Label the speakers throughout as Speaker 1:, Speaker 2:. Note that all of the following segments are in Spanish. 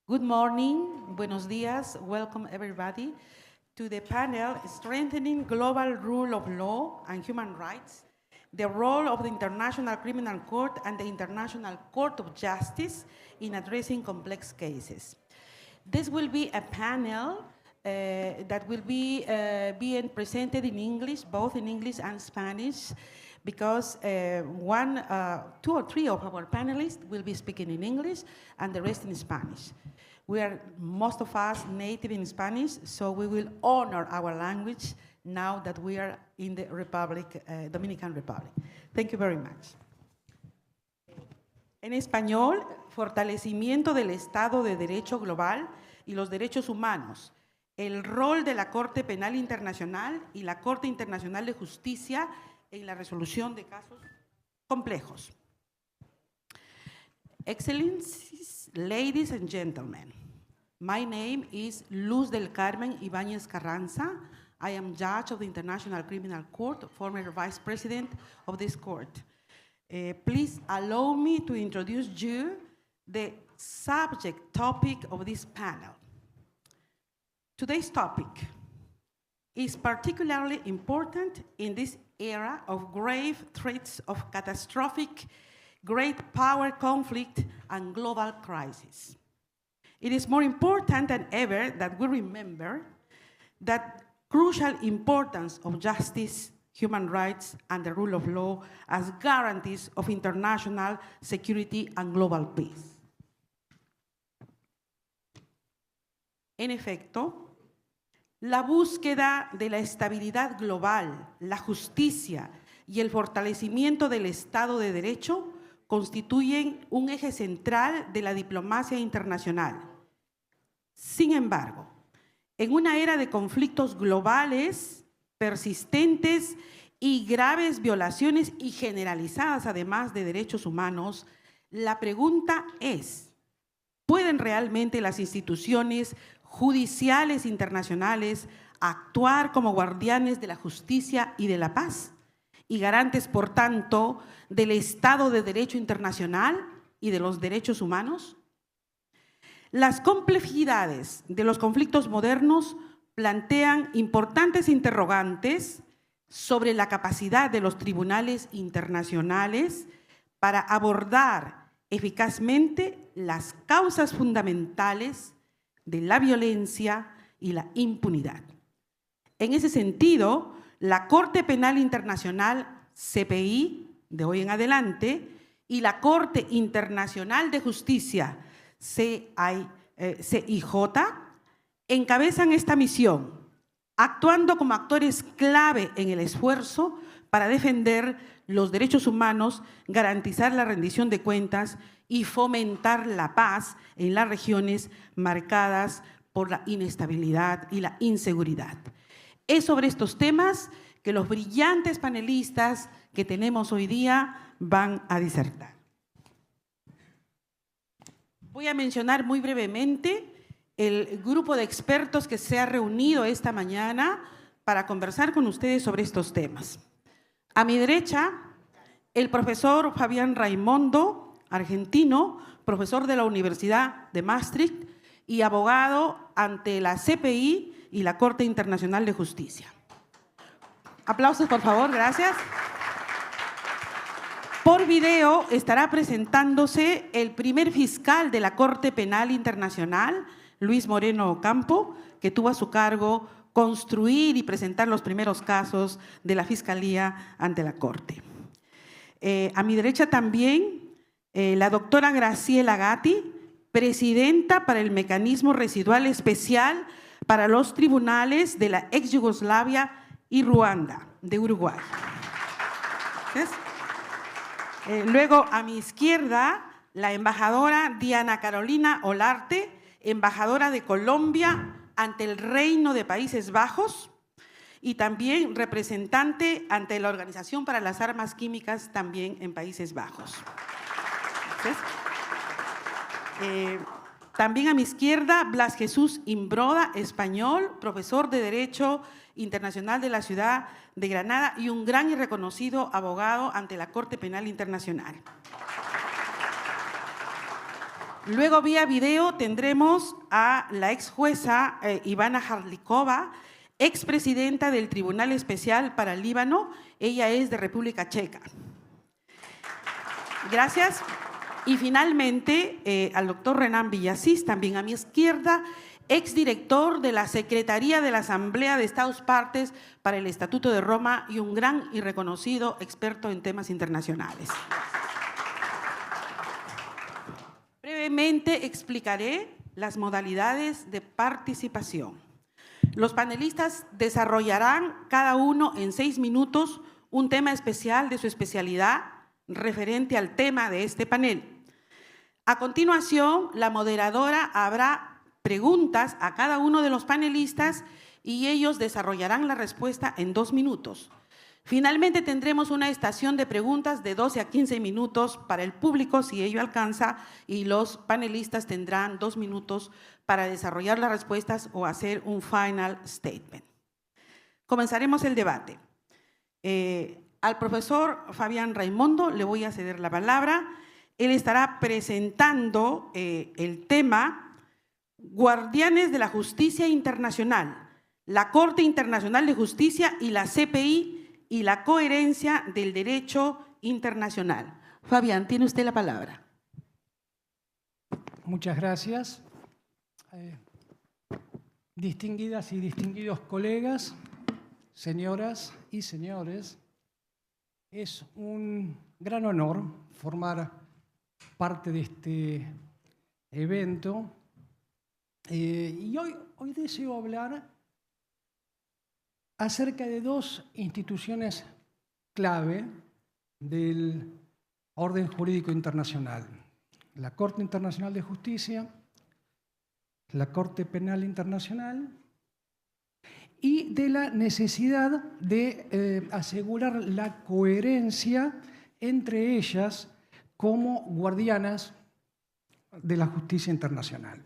Speaker 1: Good morning, buenos días, welcome everybody to the panel Strengthening Global Rule of Law and Human Rights, the role of the International Criminal Court and the International Court of Justice in addressing complex cases. This will be a panel that will be being presented in English, both in English and Spanish, because two or three of our panelists will be speaking in English and the rest in Spanish. We are, most of us, native in Spanish, so we will honor our language now that we are in the Dominican Republic. Thank you very much. En español, fortalecimiento del Estado de Derecho global y los derechos humanos, el rol de la Corte Penal Internacional y la Corte Internacional de Justicia en la resolución de casos complejos. Excellencies, ladies and gentlemen, my name is Luz del Carmen Ibáñez Carranza. I am judge of the International Criminal Court, former vice president of this court. Please allow me to introduce you the subject topic of this panel. Today's topic is particularly important in this era of grave threats of catastrophic great power conflict and global crisis. It is more important than ever that we remember that crucial importance of justice, human rights, and the rule of law as guarantees of international security and global peace. En efecto, la búsqueda de la estabilidad global, la justicia y el fortalecimiento del Estado de Derecho constituyen un eje central de la diplomacia internacional. Sin embargo, en una era de conflictos globales, persistentes y graves violaciones y generalizadas además de derechos humanos, la pregunta es, ¿pueden realmente las instituciones judiciales internacionales actuar como guardianes de la justicia y de la paz y garantes, por tanto, del Estado de Derecho internacional y de los derechos humanos? Las complejidades de los conflictos modernos plantean importantes interrogantes sobre la capacidad de los tribunales internacionales para abordar eficazmente las causas fundamentales de la violencia y la impunidad. En ese sentido, la Corte Penal Internacional, CPI, de hoy en adelante, y la Corte Internacional de Justicia, CIJ, encabezan esta misión, actuando como actores clave en el esfuerzo para defender los derechos humanos, garantizar la rendición de cuentas y fomentar la paz en las regiones marcadas por la inestabilidad y la inseguridad. Es sobre estos temas que los brillantes panelistas que tenemos hoy día van a disertar. Voy a mencionar muy brevemente el grupo de expertos que se ha reunido esta mañana para conversar con ustedes sobre estos temas. A mi derecha, el profesor Fabián Raimondo, argentino, profesor de la Universidad de Maastricht y abogado ante la CPI y la Corte Internacional de Justicia. Aplausos, por favor, gracias. Por video estará presentándose el primer fiscal de la Corte Penal Internacional, Luis Moreno Ocampo, que tuvo a su cargo construir y presentar los primeros casos de la Fiscalía ante la Corte. A mi derecha también la doctora Graciela Gatti, presidenta para el Mecanismo Residual Especial para los Tribunales de la ex Yugoslavia y Ruanda, de Uruguay. Luego, a mi izquierda, la embajadora Diana Carolina Olarte, embajadora de Colombia ante el Reino de Países Bajos y también representante ante la Organización para las Armas Químicas también en Países Bajos. También a mi izquierda, Blas Jesús Imbroda, español, profesor de Derecho Internacional de la ciudad de Granada y un gran y reconocido abogado ante la Corte Penal Internacional. Luego, vía video, tendremos a la ex jueza Ivana Jarlikova, expresidenta del Tribunal Especial para el Líbano. Ella es de República Checa. Gracias. Y finalmente, al doctor Renan Villasís, también a mi izquierda, exdirector de la Secretaría de la Asamblea de Estados Partes para el Estatuto de Roma y un gran y reconocido experto en temas internacionales. Brevemente explicaré las modalidades de participación. Los panelistas desarrollarán cada uno en 6 minutos un tema especial de su especialidad referente al tema de este panel. A continuación, la moderadora habrá preguntas a cada uno de los panelistas y ellos desarrollarán la respuesta en 2 minutos. Finalmente, tendremos una estación de preguntas de 12 a 15 minutos para el público, si ello alcanza, y los panelistas tendrán 2 minutos para desarrollar las respuestas o hacer un final statement. Comenzaremos el debate. Al profesor Fabián Raimondo le voy a ceder la palabra. Él estará presentando el tema Guardianes de la Justicia Internacional, la Corte Internacional de Justicia y la CPI y la coherencia del derecho internacional. Fabián, tiene usted la palabra.
Speaker 2: Muchas gracias. Distinguidas y distinguidos colegas, señoras y señores, es un gran honor formar parte de este evento y hoy deseo hablar acerca de 2 instituciones clave del orden jurídico internacional: la Corte Internacional de Justicia, la Corte Penal Internacional, y de la necesidad de asegurar la coherencia entre ellas como guardianas de la justicia internacional.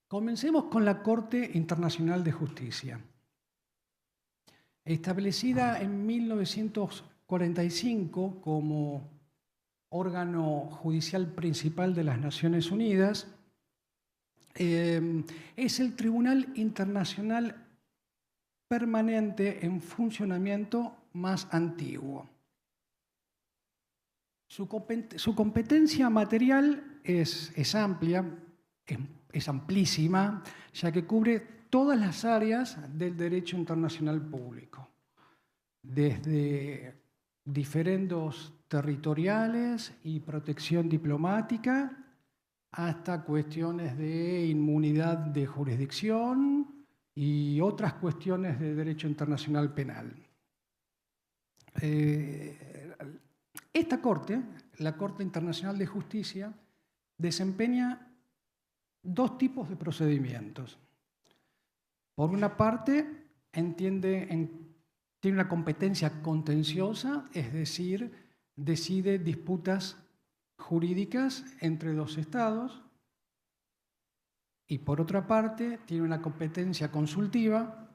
Speaker 2: Comencemos con la Corte Internacional de Justicia. Establecida en 1945 como órgano judicial principal de las Naciones Unidas, es el Tribunal Internacional permanente en funcionamiento más antiguo. Su competencia material es amplia, es amplísima, ya que cubre todas las áreas del derecho internacional público, desde diferendos territoriales y protección diplomática hasta cuestiones de inmunidad de jurisdicción y otras cuestiones de derecho internacional penal. Esta Corte, la Corte Internacional de Justicia, desempeña 2 tipos de procedimientos. Por una parte, tiene una competencia contenciosa, es decir, decide disputas jurídicas entre 2 estados, y por otra parte, tiene una competencia consultiva,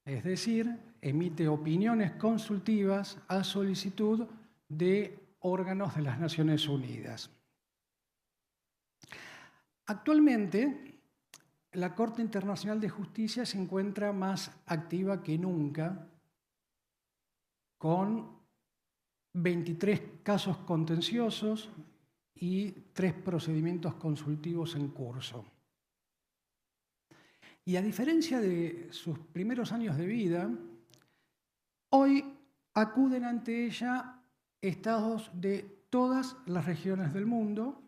Speaker 2: es decir, emite opiniones consultivas a solicitud de órganos de las Naciones Unidas. Actualmente, la Corte Internacional de Justicia se encuentra más activa que nunca, con 23 casos contenciosos y 3 procedimientos consultivos en curso. Y a diferencia de sus primeros años de vida, hoy acuden ante ella estados de todas las regiones del mundo,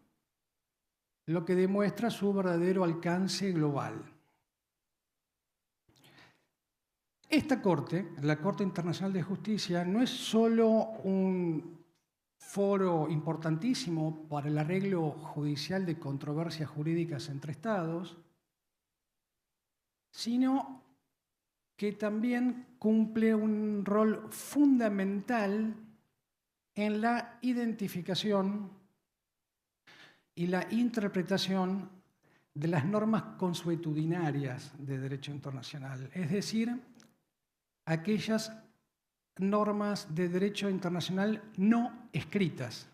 Speaker 2: lo que demuestra su verdadero alcance global. Esta Corte, la Corte Internacional de Justicia, no es solo un foro importantísimo para el arreglo judicial de controversias jurídicas entre estados, sino que también cumple un rol fundamental en la identificación y la interpretación de las normas consuetudinarias de derecho internacional, es decir, aquellas normas de derecho internacional no escritas,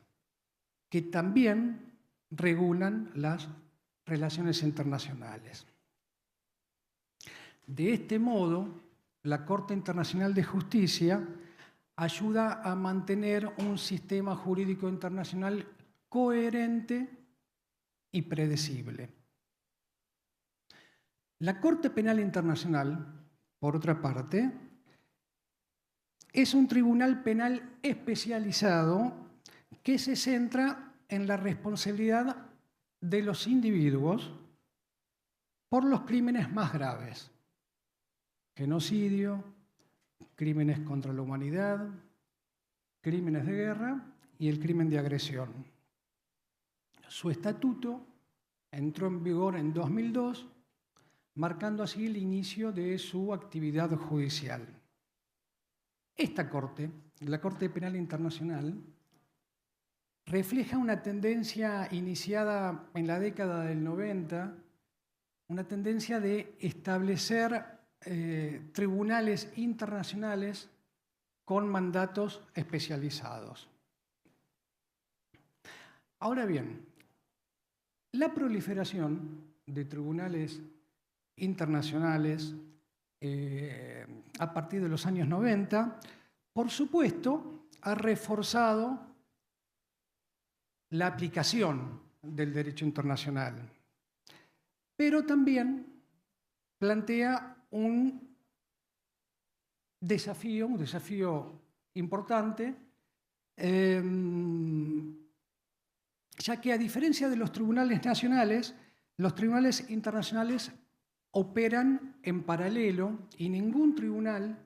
Speaker 2: que también regulan las relaciones internacionales. De este modo, la Corte Internacional de Justicia ayuda a mantener un sistema jurídico internacional coherente y predecible. La Corte Penal Internacional, por otra parte, es un tribunal penal especializado que se centra en la responsabilidad de los individuos por los crímenes más graves: genocidio, crímenes contra la humanidad, crímenes de guerra y el crimen de agresión. Su estatuto entró en vigor en 2002, marcando así el inicio de su actividad judicial. Esta Corte, la Corte Penal Internacional, refleja una tendencia iniciada en la década del 90, una tendencia de establecer tribunales internacionales con mandatos especializados. Ahora bien, la proliferación de tribunales internacionales a partir de los años 90, por supuesto, ha reforzado la aplicación del derecho internacional, pero también plantea un desafío importante, ya que a diferencia de los tribunales nacionales, los tribunales internacionales operan en paralelo y ningún tribunal,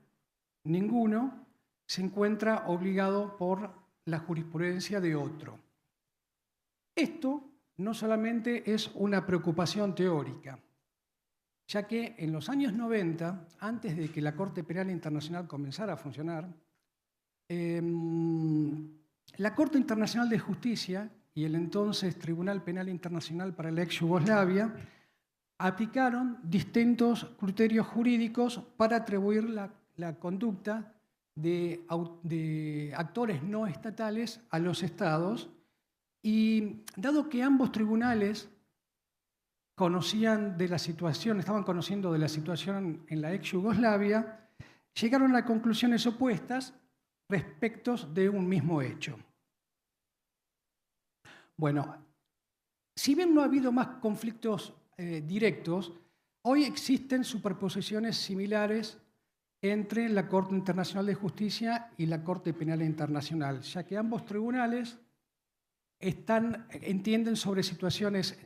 Speaker 2: ninguno, se encuentra obligado por la jurisprudencia de otro. Esto no solamente es una preocupación teórica, ya que en los años 90, antes de que la Corte Penal Internacional comenzara a funcionar, la Corte Internacional de Justicia y el entonces Tribunal Penal Internacional para la ex Yugoslavia aplicaron distintos criterios jurídicos para atribuir la conducta de actores no estatales a los estados, y dado que ambos tribunales estaban conociendo de la situación en la ex Yugoslavia, llegaron a conclusiones opuestas respecto de un mismo hecho. Bueno, si bien no ha habido más conflictos directos, hoy existen superposiciones similares entre la Corte Internacional de Justicia y la Corte Penal Internacional, ya que ambos tribunales entienden sobre situaciones,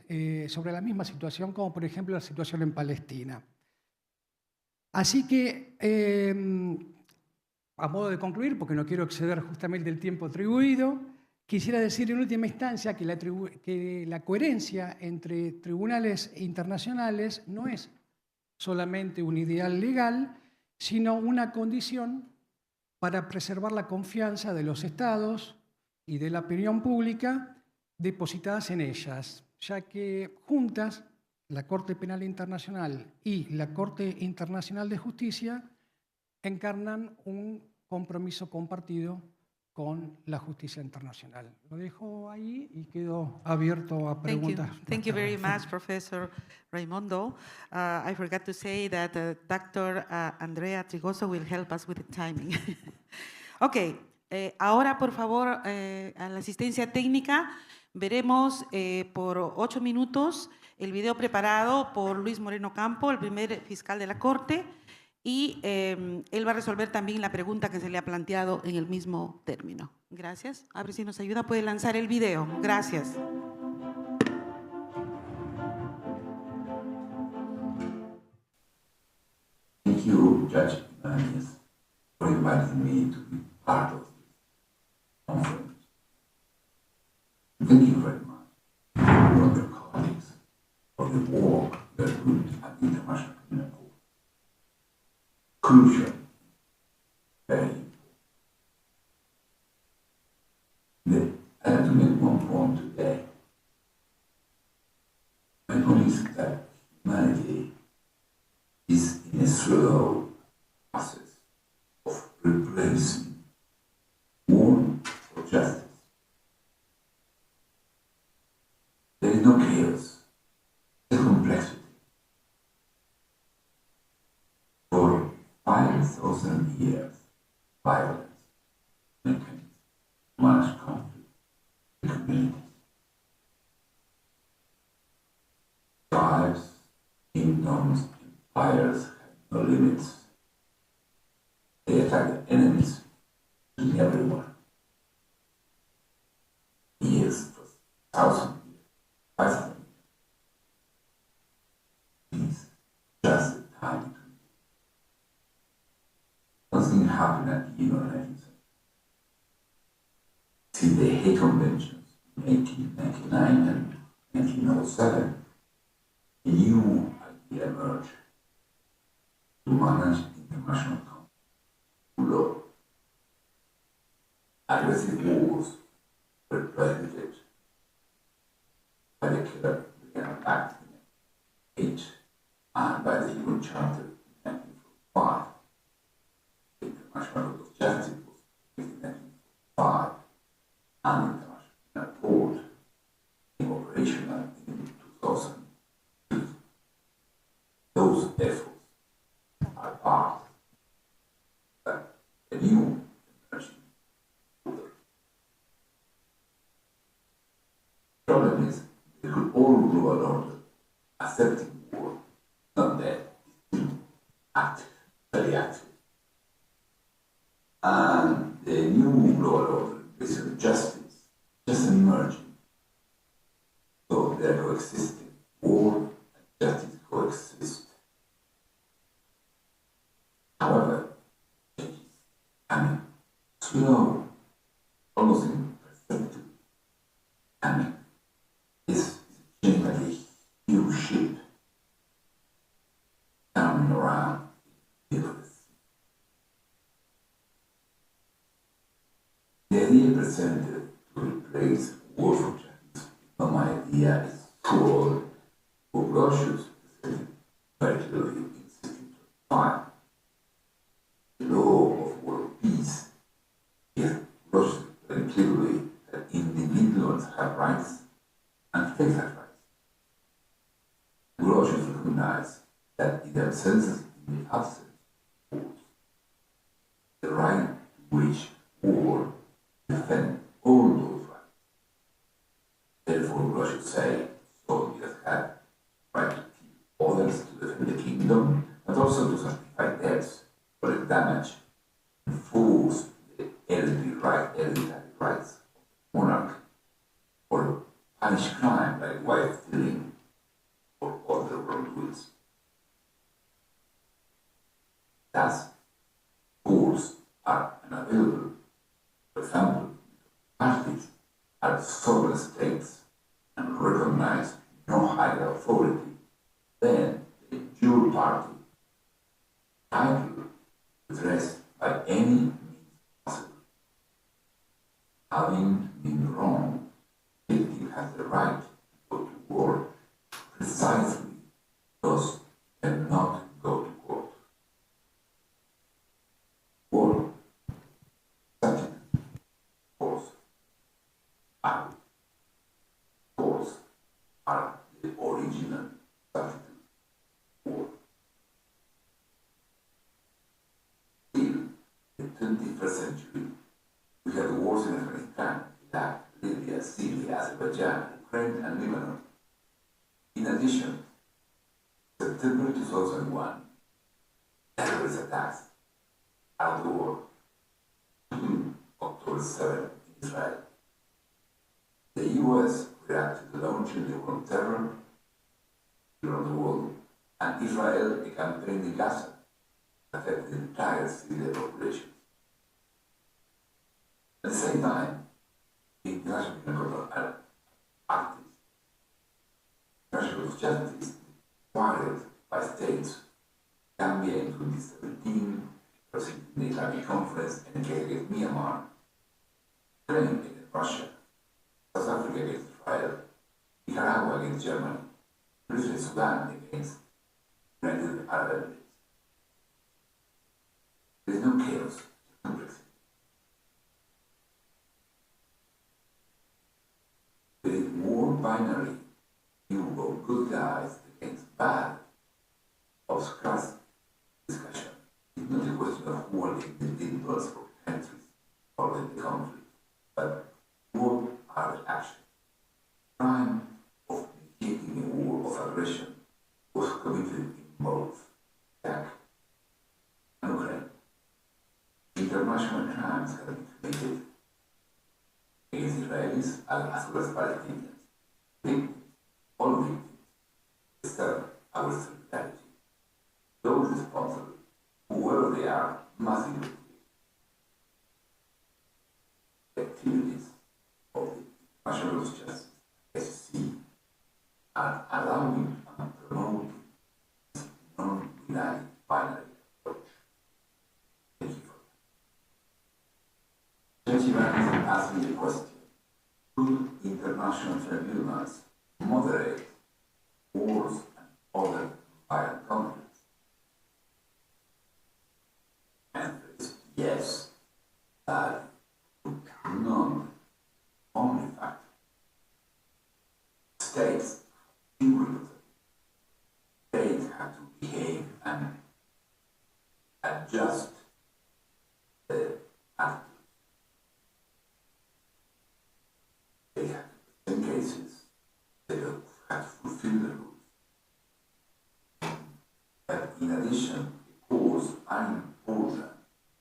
Speaker 2: sobre la misma situación, como por ejemplo la situación en Palestina. Así que, a modo de concluir, porque no quiero exceder justamente el tiempo atribuido, quisiera decir en última instancia que la coherencia entre tribunales internacionales no es solamente un ideal legal, sino una condición para preservar la confianza de los estados y de la opinión pública depositadas en ellas, ya que juntas la Corte Penal Internacional y la Corte Internacional de Justicia encarnan un compromiso compartido con la justicia internacional. Lo dejo ahí y quedo abierto a preguntas.
Speaker 1: Thank you very much, Professor Raimondo. I forgot to say that Dr. Andrea Trigoso will help us with the timing. Ok, ahora por favor a la asistencia técnica veremos por 8 minutos el video preparado por Luis Moreno Campo, el primer fiscal de la Corte, y él va a resolver también la pregunta que se le ha planteado en el mismo término. Gracias. A ver si nos ayuda, puede lanzar el video. Gracias.
Speaker 3: Thank you, Judge Ibanez, for inviting me to be part of this conference. Thank you very much for your colleagues for the work you are doing at the International Criminal Court. Crucial, very important. I have to make one point today. My point is that humanity is in a slow process of replacing war for justice. Tribes, kingdoms, empires have no limits. They attack enemies, killing everyone. Years, for thousands of years, 500 years. Just the time between. Something happened at the end of 19th century. See the Hague Conventions in 1899 and 1907, a new idea emerged to manage international law. Aggressive wars were prohibited by the Killer Act in 1908 and by the UN Charter in 1945. The International Court of Justice was in 1945 and the International Court became operational in 2002. Those efforts are part of a new emerging order. The problem is the all global order accepting war, not that, is still active, very active. And the new global order is justice, just emerging. So they're coexisting. War and justice coexist. However, changes, I mean, slow, almost imperceptible. I mean, this is a change like a huge ship coming around the middle of the sea. The idea presented to replace war for justice, not my idea, is too old. Grotius presented very clearly in 1625. The law of world peace is Grotius very clearly that individuals have rights and states have rights. Grotius recognized that in the absence of wars, the right to wage war defend all those rights. Therefore, Grotius said soldiers had right to kill others to defend the kingdom, but also to certify debts for the damage, enforce the hereditary rights of the monarch, or punish crime like wife stealing or other wrongdoings. Thus, courts are unavailable. For example, parties are sovereign states and recognize no higher authority than the jure party, entitled to redress by any means possible. Having been wrong, it has the right to go to war precisely because it cannot go to court. War, subject, courts are the original subject of war. In the 21st century, we had wars in Afghanistan, Iraq, Libya, Syria, Azerbaijan, Ukraine, and Lebanon. In addition, September 2001, terrorist attacks around the world, October 7 in Israel. The US reacted to launching the war on terror around the world, and Israel began training Gaza, affecting the entire civilian population. At the same time, the International Court of Justice, International Court of Justice, required by states, Gambia in 2017, proceeding the Islamic Conference and against Myanmar, Ukraine against Russia, South Africa against Israel, Nicaragua against Germany, Britain Sudan against United Arab Emirates. There is no chaos, just complexity. There is more binary view of good guys against bad, of class discussion. It's not a question of who are the individuals or countries following the conflict, but what are the actions? Crime of initiating a war of aggression violence has been committed against Israelis as well as Palestinians. Victims, all victims, deserve our solidarity. Those responsible, whoever they are, must be investigated. The activities of the International Justice, SC, are allowing and promoting this non-binary binary approach. Thank you for that. Judge Ivan asked me the question, should international tribunals moderate wars and other violent conflicts? And is yes, that none, only fact. States states have to behave and adjust the attitude. They have, in cases, they have to fulfill the rules. But in addition, the courts are important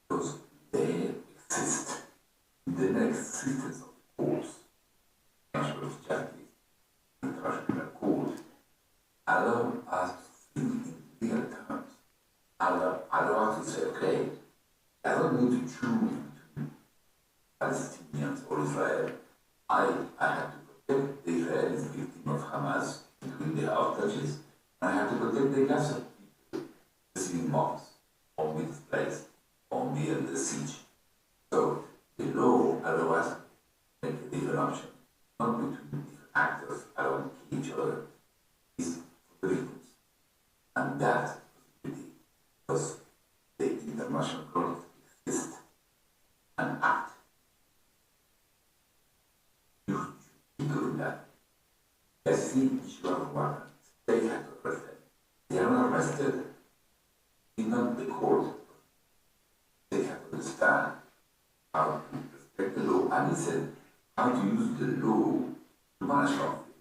Speaker 3: because they exist. The next existence of the courts, national justice, international court, allow us to think in real terms, allow us to say, okay, I don't need to choose between Palestinians or Israel. I have to protect the Israelis victims of Hamas, including the hostages, and I have to protect the Gaza people, the civil mobs, only displaced, only under siege. So the law allows us to make a different option, not between different actors allowing to kill each other, is for the victims. And that because the international court exists and act. You should be doing that. I see issue of warrant. They have to arrest them. They are not arrested. It's not the court. They have to understand how to respect the law. And he said how to use the law to manage conflict.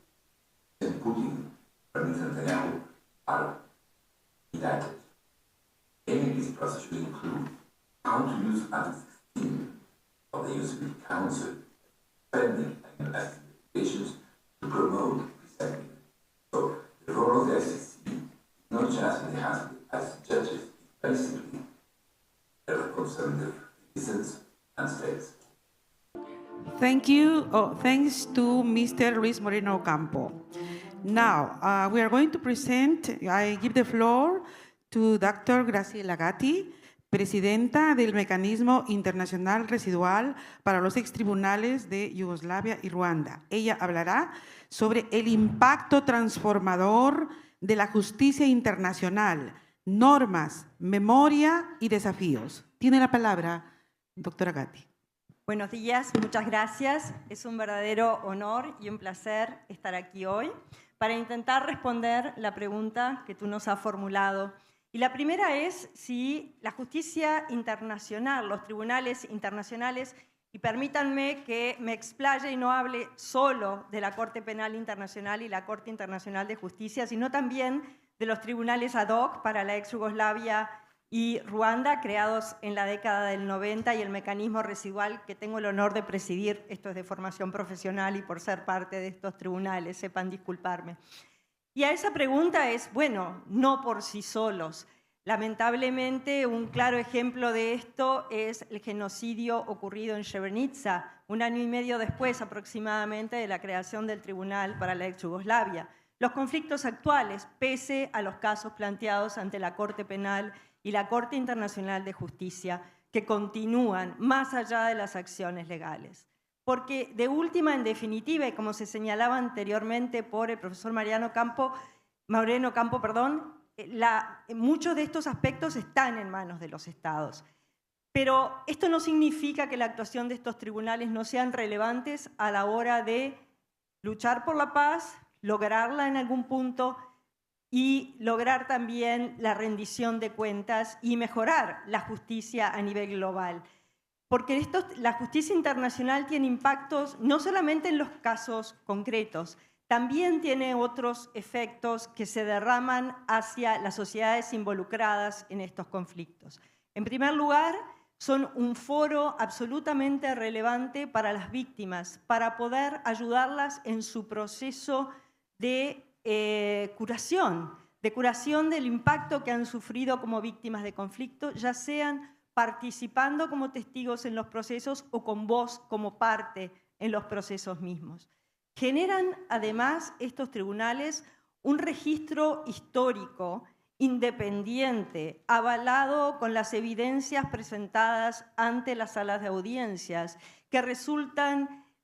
Speaker 3: And Putin and Netanyahu are united. Any of these process should include how to use Article 16 of the Security Council, pending and investigations to promote peace agreement. So the role of the ICC, not just in the hands as judges, is basically a representative of citizens and states.
Speaker 1: Thank you. Thanks to Mr. Luis Moreno Ocampo. Now, we are going to present, I give the floor to Dr. Graciela Gatti, presidenta del Mecanismo Internacional Residual para los Extribunales de Yugoslavia y Ruanda. Ella hablará sobre el impacto transformador de la justicia internacional, normas, memoria y desafíos. Tiene la palabra, doctora Gatti.
Speaker 4: Buenos días, muchas gracias. Es un verdadero honor y un placer estar aquí hoy para intentar responder la pregunta que tú nos has formulado. Y la primera es si la justicia internacional, los tribunales internacionales, y permítanme que me explaye y no hable solo de la Corte Penal Internacional y la Corte Internacional de Justicia, sino también de los tribunales ad hoc para la ex Yugoslavia y Ruanda, creados en la década del 90, y el mecanismo residual que tengo el honor de presidir. Esto es de formación profesional y por ser parte de estos tribunales, sepan disculparme. Y a esa pregunta es, bueno, no por sí solos. Lamentablemente, un claro ejemplo de esto es el genocidio ocurrido en Srebrenica, un año y medio después aproximadamente de la creación del Tribunal para la ex Yugoslavia. Los conflictos actuales, pese a los casos planteados ante la Corte Penal y la Corte Internacional de Justicia, que continúan más allá de las acciones legales. Porque de última, en definitiva, y como se señalaba anteriormente por el profesor Moreno Ocampo, muchos de estos aspectos están en manos de los estados. Pero esto no significa que la actuación de estos tribunales no sean relevantes a la hora de luchar por la paz, lograrla en algún punto y lograr también la rendición de cuentas y mejorar la justicia a nivel global. Porque la justicia internacional tiene impactos no solamente en los casos concretos, también tiene otros efectos que se derraman hacia las sociedades involucradas en estos conflictos. En primer lugar, son un foro absolutamente relevante para las víctimas, para poder ayudarlas en su proceso de curación del impacto que han sufrido como víctimas de conflicto, ya sean participando como testigos en los procesos o con voz como parte en los procesos mismos. Generan además estos tribunales un registro histórico independiente, avalado con las evidencias presentadas ante las salas de audiencias, que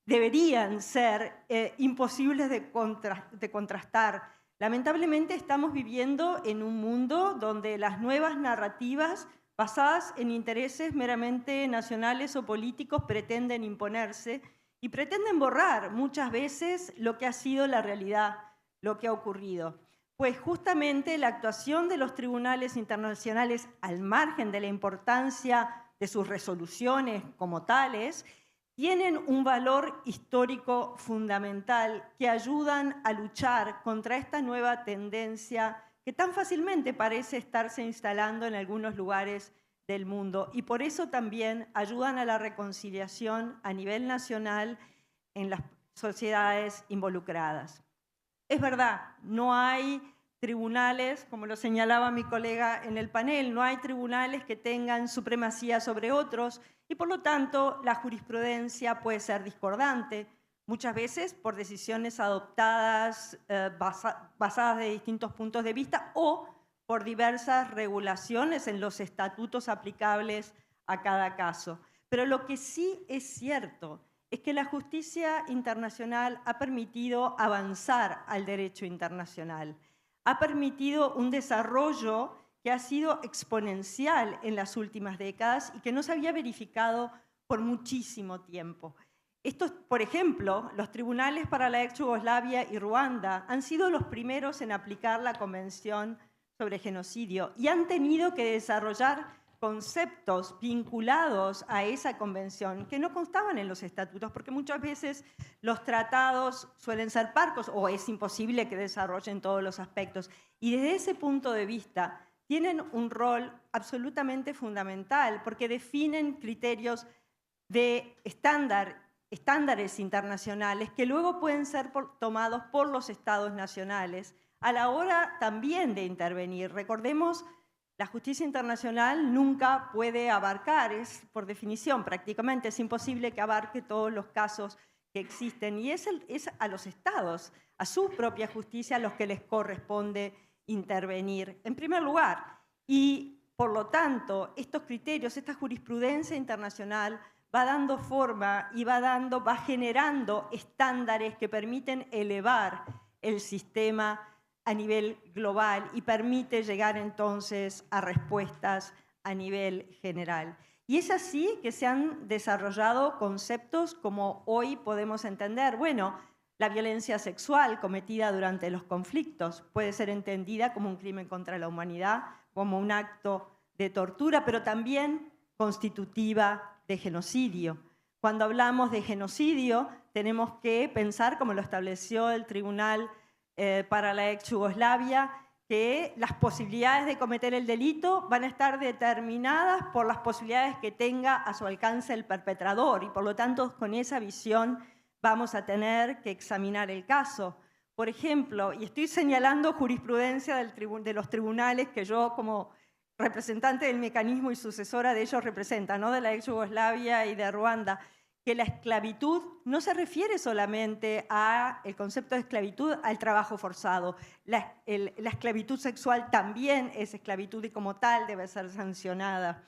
Speaker 4: deberían ser imposibles de contrastar. Lamentablemente estamos viviendo en un mundo donde las nuevas narrativas basadas en intereses meramente nacionales o políticos pretenden imponerse y pretenden borrar muchas veces lo que ha sido la realidad, lo que ha ocurrido. Pues justamente la actuación de los tribunales internacionales, al margen de la importancia de sus resoluciones como tales, tienen un valor histórico fundamental que ayudan a luchar contra esta nueva tendencia que tan fácilmente parece estarse instalando en algunos lugares del mundo, y por eso también ayudan a la reconciliación a nivel nacional en las sociedades involucradas. Es verdad, no hay tribunales, como lo señalaba mi colega en el panel, no hay tribunales que tengan supremacía sobre otros y por lo tanto la jurisprudencia puede ser discordante, muchas veces por decisiones adoptadas basadas de distintos puntos de vista o por diversas regulaciones en los estatutos aplicables a cada caso. Pero lo que sí es cierto es que la justicia internacional ha permitido avanzar al derecho internacional, ha permitido un desarrollo que ha sido exponencial en las últimas décadas y que no se había verificado por muchísimo tiempo. Estos, por ejemplo, los tribunales para la ex Yugoslavia y Ruanda han sido los primeros en aplicar la Convención sobre Genocidio y han tenido que desarrollar conceptos vinculados a esa convención que no constaban en los estatutos, porque muchas veces los tratados suelen ser parcos o es imposible que desarrollen todos los aspectos. Y desde ese punto de vista tienen un rol absolutamente fundamental porque definen criterios de estándares internacionales que luego pueden ser tomados por los estados nacionales a la hora también de intervenir. Recordemos, la justicia internacional nunca puede abarcar, es por definición prácticamente, es imposible que abarque todos los casos que existen y es a los estados, a su propia justicia a los que les corresponde intervenir en primer lugar. Y por lo tanto, estos criterios, esta jurisprudencia internacional va dando forma y va generando estándares que permiten elevar el sistema a nivel global y permite llegar entonces a respuestas a nivel general. Y es así que se han desarrollado conceptos como hoy podemos entender. Bueno, la violencia sexual cometida durante los conflictos puede ser entendida como un crimen contra la humanidad, como un acto de tortura, pero también constitutiva de genocidio. Cuando hablamos de genocidio, tenemos que pensar, como lo estableció el Tribunal para la ex Yugoslavia, que las posibilidades de cometer el delito van a estar determinadas por las posibilidades que tenga a su alcance el perpetrador y por lo tanto con esa visión vamos a tener que examinar el caso. Por ejemplo, y estoy señalando jurisprudencia de los tribunales que yo como representante del mecanismo y sucesora de ellos representa, ¿no? De la ex Yugoslavia y de Ruanda, que la esclavitud no se refiere solamente al concepto de esclavitud, al trabajo forzado. La esclavitud sexual también es esclavitud y como tal debe ser sancionada.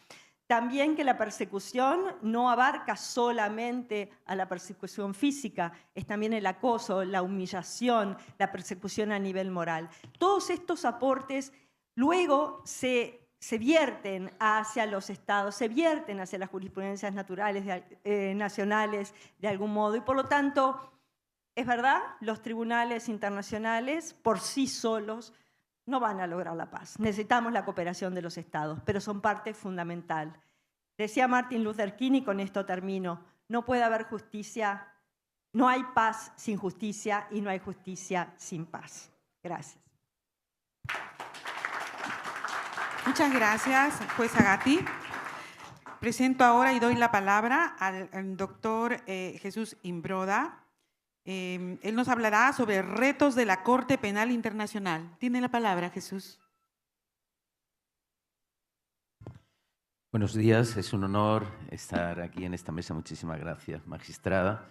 Speaker 4: También que la persecución no abarca solamente a la persecución física, es también el acoso, la humillación, la persecución a nivel moral. Todos estos aportes luego se vierten hacia los estados, se vierten hacia las jurisprudencias nacionales de algún modo y por lo tanto, es verdad, los tribunales internacionales por sí solos no van a lograr la paz. Necesitamos la cooperación de los estados, pero son parte fundamental. Decía Martin Luther King, y con esto termino, no puede haber justicia, no hay paz sin justicia y no hay justicia sin paz. Gracias.
Speaker 1: Muchas gracias, jueza Gatti. Presento ahora y doy la palabra al doctor Jesús Imbroda. Él nos hablará sobre retos de la Corte Penal Internacional. Tiene la palabra, Jesús.
Speaker 5: Buenos días, es un honor estar aquí en esta mesa. Muchísimas gracias, magistrada.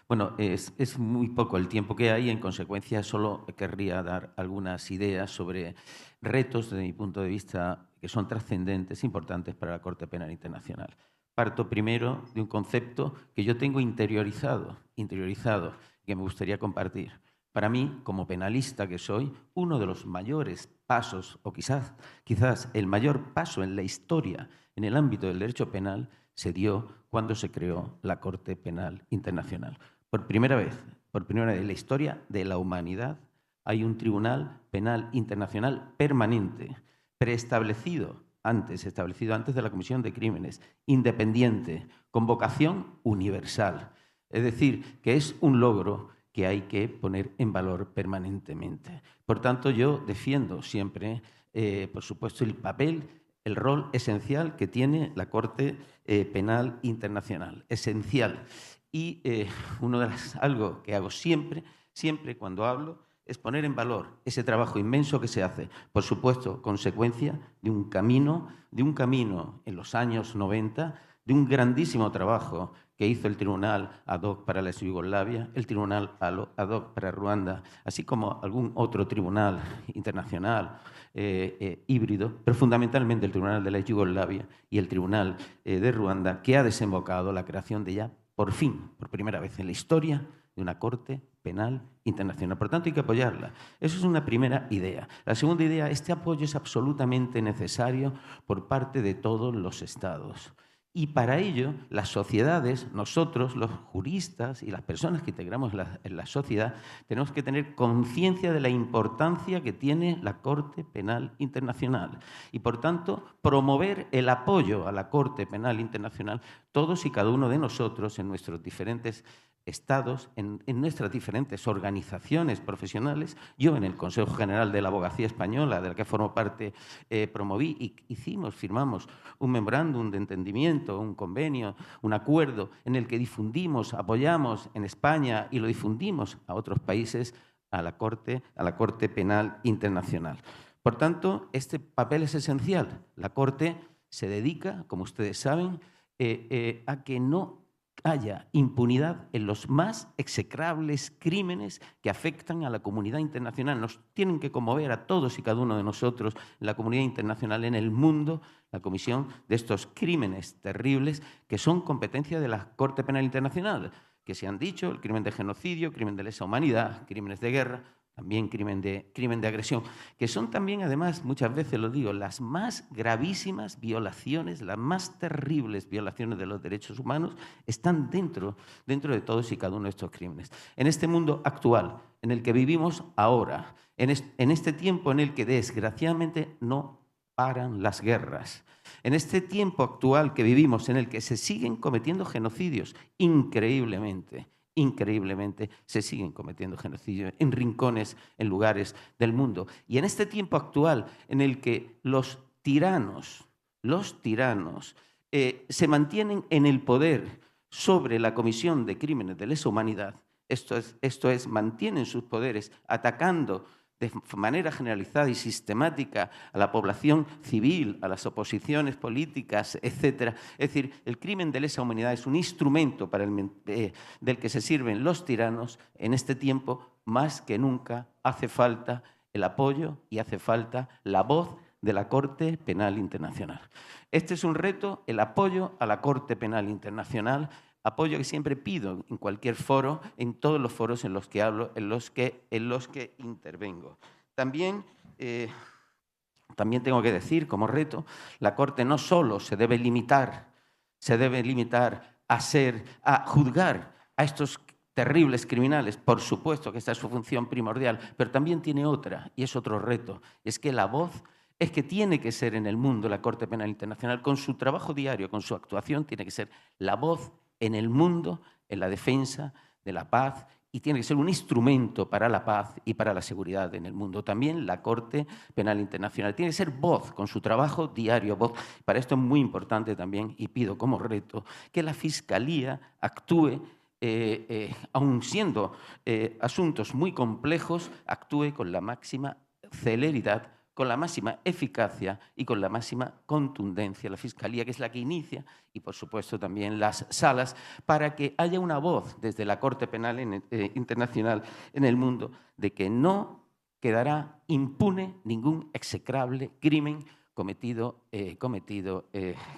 Speaker 5: Bueno, es muy poco el tiempo que hay, en consecuencia solo querría dar algunas ideas sobre retos, desde mi punto de vista, que son trascendentes, importantes para la Corte Penal Internacional. Parto primero de un concepto que yo tengo interiorizado, que me gustaría compartir. Para mí, como penalista que soy, uno de los mayores pasos, o quizás el mayor paso en la historia en el ámbito del derecho penal, se dio cuando se creó la Corte Penal Internacional. Por primera vez en la historia de la humanidad, hay un Tribunal Penal Internacional permanente, establecido antes de la Comisión de Crímenes, independiente, con vocación universal. Es decir, que es un logro que hay que poner en valor permanentemente. Por tanto, yo defiendo siempre, por supuesto, el rol esencial que tiene la Corte Penal Internacional. Esencial. Y algo que hago siempre cuando hablo, es poner en valor ese trabajo inmenso que se hace, por supuesto, consecuencia de un camino en los años 90, de un grandísimo trabajo que hizo el Tribunal ad hoc para la Yugoslavia, el Tribunal ad hoc para Ruanda, así como algún otro tribunal internacional híbrido, pero fundamentalmente el Tribunal de la Yugoslavia y el Tribunal de Ruanda, que ha desembocado la creación de ya, por fin, por primera vez en la historia, de una Corte Penal Internacional. Por tanto, hay que apoyarla. Eso es una primera idea. La segunda idea, este apoyo es absolutamente necesario por parte de todos los Estados. Y para ello, las sociedades, nosotros, los juristas y las personas que integramos en la sociedad, tenemos que tener conciencia de la importancia que tiene la Corte Penal Internacional y, por tanto, promover el apoyo a la Corte Penal Internacional, todos y cada uno de nosotros en nuestros diferentes estados, en nuestras diferentes organizaciones profesionales. Yo en el Consejo General de la Abogacía Española, de la que formo parte, promoví y firmamos un memorándum de entendimiento, un convenio, un acuerdo en el que difundimos, apoyamos en España y lo difundimos a otros países a la Corte Penal Internacional. Por tanto, este papel es esencial. La Corte se dedica, como ustedes saben, a que no haya impunidad en los más execrables crímenes que afectan a la comunidad internacional. Nos tienen que conmover a todos y cada uno de nosotros en la comunidad internacional, en el mundo, la comisión de estos crímenes terribles que son competencia de la Corte Penal Internacional, que se han dicho, el crimen de genocidio, crimen de lesa humanidad, crímenes de guerra, también crimen de agresión, que son también, además, muchas veces lo digo, las más gravísimas violaciones, las más terribles violaciones de los derechos humanos, están dentro de todos y cada uno de estos crímenes. En este mundo actual, en el que vivimos ahora, en este tiempo en el que desgraciadamente no paran las guerras, en este tiempo actual que vivimos, en el que se siguen cometiendo genocidios, increíblemente se siguen cometiendo genocidios en rincones, en lugares del mundo. Y en este tiempo actual en el que los tiranos se mantienen en el poder sobre la comisión de crímenes de lesa humanidad, esto es, mantienen sus poderes atacando de manera generalizada y sistemática a la población civil, a las oposiciones políticas, etc. Es decir, el crimen de lesa humanidad es un instrumento del que se sirven los tiranos. En este tiempo, más que nunca, hace falta el apoyo y hace falta la voz de la Corte Penal Internacional. Este es un reto, el apoyo a la Corte Penal Internacional, apoyo que siempre pido en cualquier foro, en todos los foros en los que hablo, en los que intervengo. También tengo que decir, como reto, la Corte no solo se debe limitar a juzgar a estos terribles criminales, por supuesto que esta es su función primordial, pero también tiene otra, y es otro reto, es que la voz es que tiene que ser en el mundo la Corte Penal Internacional, con su trabajo diario, con su actuación, tiene que ser la voz en el mundo, en la defensa de la paz y tiene que ser un instrumento para la paz y para la seguridad en el mundo. También la Corte Penal Internacional tiene que ser voz con su trabajo diario. Voz. Para esto es muy importante también, y pido como reto, que la Fiscalía actúe, aun siendo asuntos muy complejos, actúe con la máxima celeridad, con la máxima eficacia y con la máxima contundencia. La Fiscalía, que es la que inicia, y por supuesto también las salas, para que haya una voz desde la Corte Penal Internacional en el mundo de que no quedará impune ningún execrable crimen cometido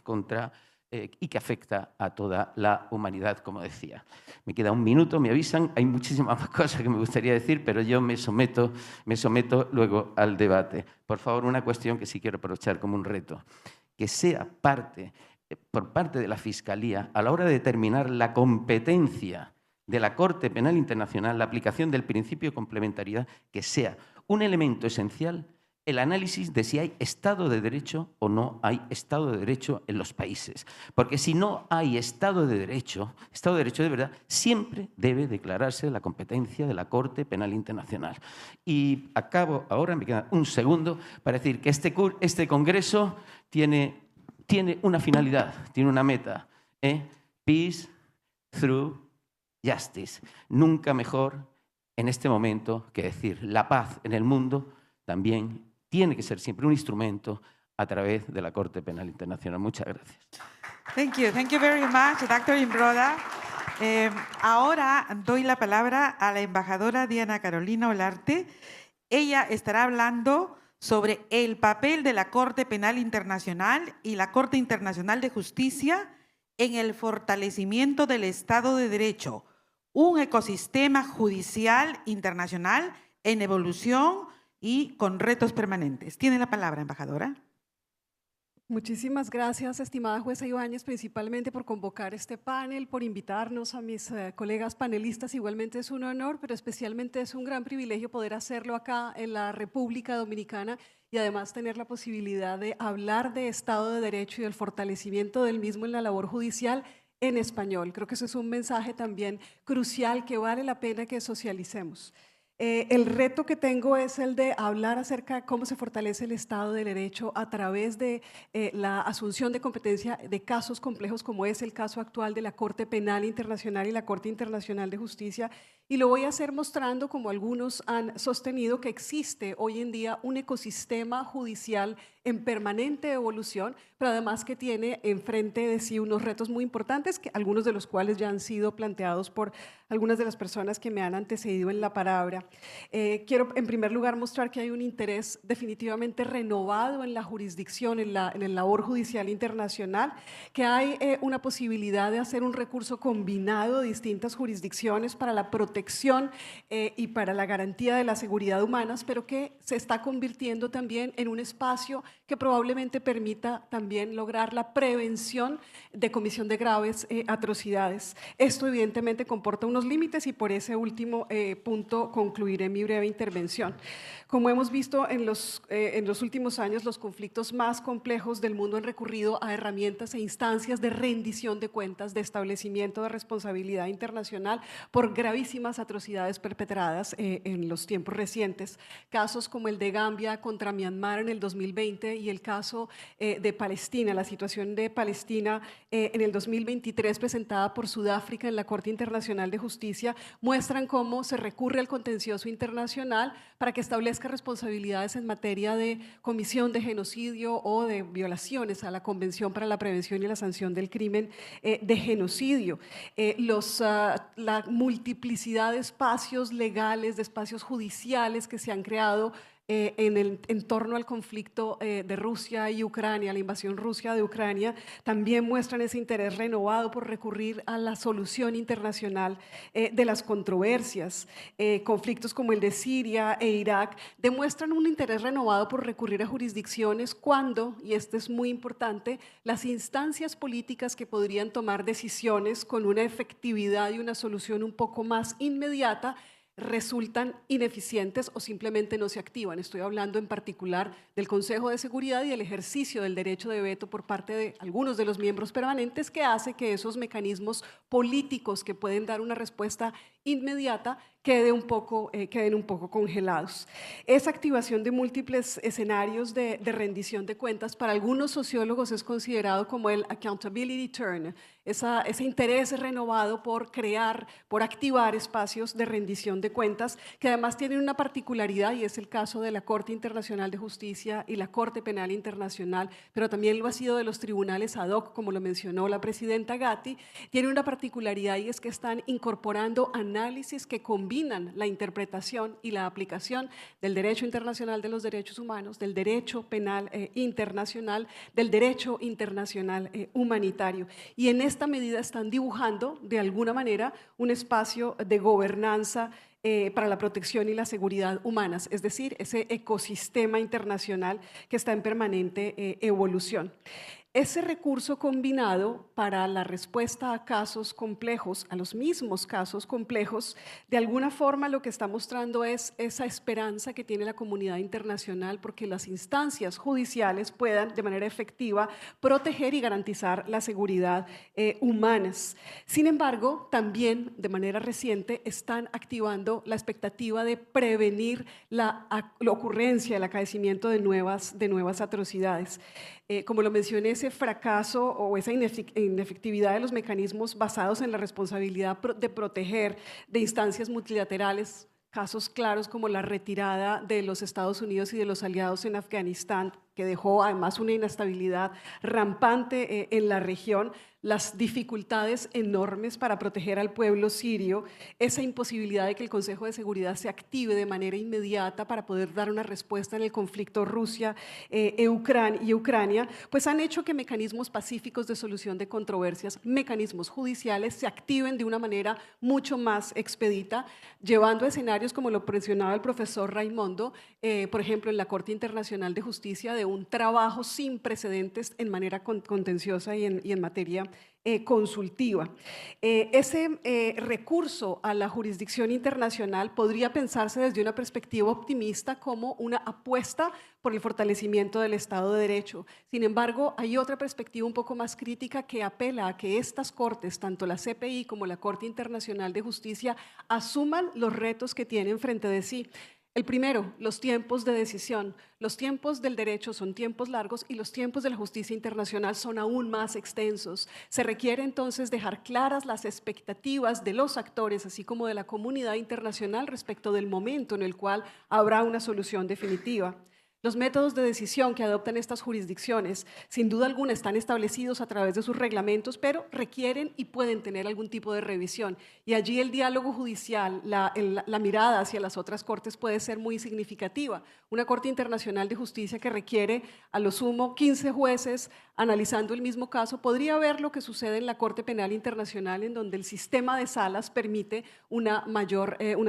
Speaker 5: contra y que afecta a toda la humanidad, como decía. Me queda un minuto, me avisan, hay muchísimas más cosas que me gustaría decir, pero yo me someto luego al debate. Por favor, una cuestión que sí quiero aprovechar como un reto, que sea por parte de la Fiscalía, a la hora de determinar la competencia de la Corte Penal Internacional, la aplicación del principio de complementariedad, que sea un elemento esencial el análisis de si hay Estado de Derecho o no hay Estado de Derecho en los países. Porque si no hay Estado de Derecho de verdad, siempre debe declararse la competencia de la Corte Penal Internacional. Y acabo ahora, me queda un segundo, para decir que este Congreso tiene una finalidad, tiene una meta. Peace through justice. Nunca mejor en este momento que decir la paz en el mundo también tiene que ser siempre un instrumento a través de la Corte Penal Internacional. Muchas gracias.
Speaker 1: Thank you very much, Dr. Imbroda. Ahora doy la palabra a la embajadora Diana Carolina Olarte. Ella estará hablando sobre el papel de la Corte Penal Internacional y la Corte Internacional de Justicia en el fortalecimiento del Estado de Derecho, un ecosistema judicial internacional en evolución y con retos permanentes. Tiene la palabra, embajadora.
Speaker 6: Muchísimas gracias, estimada jueza Ibáñez, principalmente por convocar este panel, por invitarnos a mis colegas panelistas. Igualmente es un honor, pero especialmente es un gran privilegio poder hacerlo acá en la República Dominicana y además tener la posibilidad de hablar de Estado de Derecho y del fortalecimiento del mismo en la labor judicial en español. Creo que eso es un mensaje también crucial que vale la pena que socialicemos. El reto que tengo es el de hablar acerca de cómo se fortalece el Estado de Derecho a través de la asunción de competencia de casos complejos como es el caso actual de la Corte Penal Internacional y la Corte Internacional de Justicia. Y lo voy a hacer mostrando, como algunos han sostenido, que existe hoy en día un ecosistema judicial en permanente evolución, pero además que tiene enfrente de sí unos retos muy importantes, algunos de los cuales ya han sido planteados por algunas de las personas que me han antecedido en la palabra. Quiero en primer lugar mostrar que hay un interés definitivamente renovado en la jurisdicción, en el labor judicial internacional, que hay una posibilidad de hacer un recurso combinado de distintas jurisdicciones para la protección y para la garantía de la seguridad humanas, pero que se está convirtiendo también en un espacio que probablemente permita también lograr la prevención de comisión de graves atrocidades. Esto evidentemente comporta unos límites y por ese último punto concluiré mi breve intervención. Como hemos visto en los últimos años, los conflictos más complejos del mundo han recurrido a herramientas e instancias de rendición de cuentas, de establecimiento de responsabilidad internacional por gravísimas atrocidades perpetradas en los tiempos recientes. Casos como el de Gambia contra Myanmar en el 2020 y el caso de Palestina, la situación de Palestina en el 2023 presentada por Sudáfrica en la Corte Internacional de Justicia, muestran cómo se recurre al contencioso internacional para que establezca responsabilidades en materia de comisión de genocidio o de violaciones a la Convención para la Prevención y la Sanción del Crimen de Genocidio. La multiplicidad de espacios legales, de espacios judiciales que se han creado en torno al conflicto de Rusia y Ucrania, la invasión rusa de Ucrania, también muestran ese interés renovado por recurrir a la solución internacional de las controversias. Conflictos como el de Siria e Irak demuestran un interés renovado por recurrir a jurisdicciones cuando, y esto es muy importante, las instancias políticas que podrían tomar decisiones con una efectividad y una solución un poco más inmediata resultan ineficientes o simplemente no se activan. Estoy hablando en particular del Consejo de Seguridad y del ejercicio del derecho de veto por parte de algunos de los miembros permanentes, que hace que esos mecanismos políticos que pueden dar una respuesta inmediata queden un poco congelados. Esa activación de múltiples escenarios de rendición de cuentas para algunos sociólogos es considerado como el accountability turn, ese interés renovado por crear, por activar espacios de rendición de cuentas que además tienen una particularidad, y es el caso de la Corte Internacional de Justicia y la Corte Penal Internacional, pero también lo ha sido de los tribunales ad hoc, como lo mencionó la presidenta Gatti. Tiene una particularidad y es que están incorporando análisis que combinan la interpretación y la aplicación del derecho internacional de los derechos humanos, del derecho penal internacional, del derecho internacional humanitario. Y en esta medida están dibujando, de alguna manera, un espacio de gobernanza para la protección y la seguridad humanas, es decir, ese ecosistema internacional que está en permanente evolución. Ese recurso combinado para la respuesta a casos complejos, a los mismos casos complejos, de alguna forma lo que está mostrando es esa esperanza que tiene la comunidad internacional porque las instancias judiciales puedan de manera efectiva proteger y garantizar la seguridad humanas. Sin embargo, también de manera reciente están activando la expectativa de prevenir la ocurrencia, el acaecimiento de nuevas atrocidades. Como lo mencioné, ese fracaso o esa inefectividad de los mecanismos basados en la responsabilidad de proteger de instancias multilaterales, casos claros como la retirada de los Estados Unidos y de los aliados en Afganistán, que dejó además una inestabilidad rampante en la región, las dificultades enormes para proteger al pueblo sirio, esa imposibilidad de que el Consejo de Seguridad se active de manera inmediata para poder dar una respuesta en el conflicto Rusia y Ucrania, pues han hecho que mecanismos pacíficos de solución de controversias, mecanismos judiciales, se activen de una manera mucho más expedita, llevando a escenarios como lo mencionaba el profesor Raimondo, por ejemplo, en la Corte Internacional de Justicia, de un trabajo sin precedentes en manera contenciosa y en materia consultiva. Ese recurso a la jurisdicción internacional podría pensarse desde una perspectiva optimista como una apuesta por el fortalecimiento del Estado de Derecho. Sin embargo, hay otra perspectiva un poco más crítica que apela a que estas cortes, tanto la CPI como la Corte Internacional de Justicia, asuman los retos que tienen frente de sí. El primero, los tiempos de decisión. Los tiempos del derecho son tiempos largos y los tiempos de la justicia internacional son aún más extensos. Se requiere entonces dejar claras las expectativas de los actores, así como de la comunidad internacional respecto del momento en el cual habrá una solución definitiva. Los métodos de decisión que adoptan estas jurisdicciones, sin duda alguna, están establecidos a través de sus reglamentos, pero requieren y pueden tener algún tipo de revisión. Y allí el diálogo judicial, la mirada hacia las otras cortes puede ser muy significativa. Una Corte Internacional de Justicia que requiere a lo sumo 15 jueces analizando el mismo caso, podría ver lo que sucede en la Corte Penal Internacional, en donde el sistema de salas permite una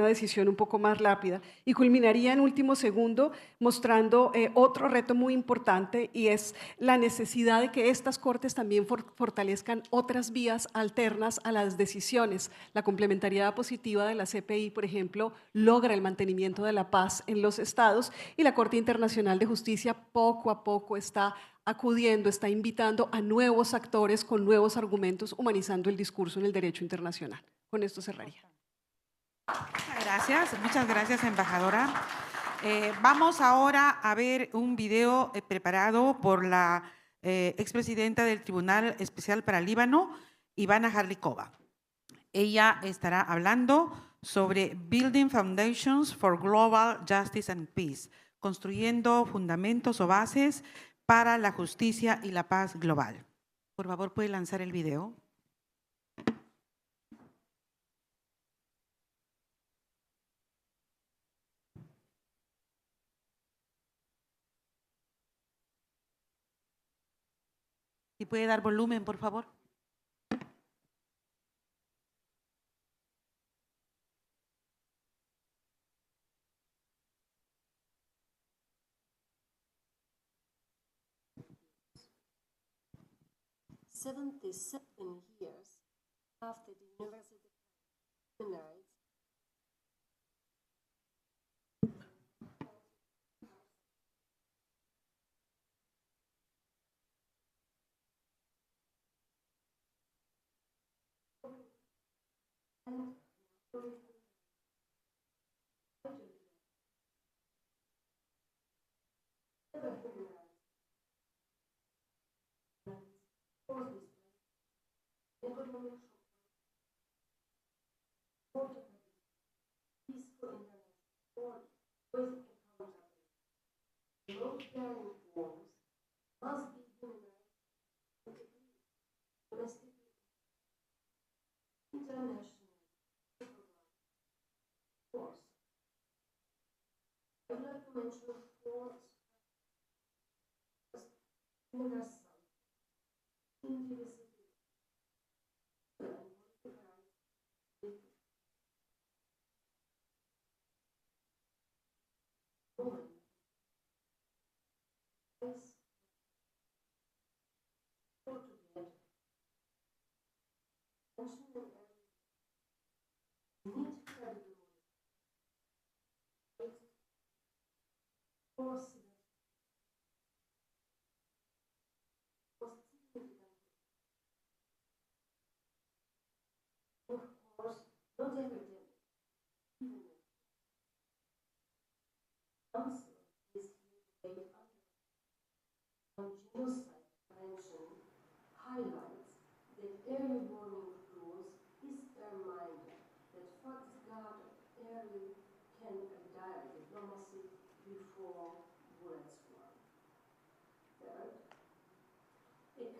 Speaker 6: decisión un poco más rápida. Y culminaría en último segundo mostrando otro reto muy importante, y es la necesidad de que estas cortes también fortalezcan otras vías alternas a las decisiones. La complementariedad positiva de la CPI, por ejemplo, logra el mantenimiento de la paz en los estados, y la Corte Internacional de Justicia poco a poco está acudiendo, está invitando a nuevos actores con nuevos argumentos, humanizando el discurso en el derecho internacional. Con esto cerraría.
Speaker 1: Muchas gracias, embajadora. Vamos ahora a ver un video preparado por la expresidenta del Tribunal Especial para Líbano, Ivana Jarlikova. Ella estará hablando sobre Building Foundations for Global Justice and Peace, construyendo fundamentos o bases para la justicia y la paz global. Por favor, ¿puede lanzar el video? ¿Y puede dar volumen, por favor?
Speaker 7: Years after the University seminars,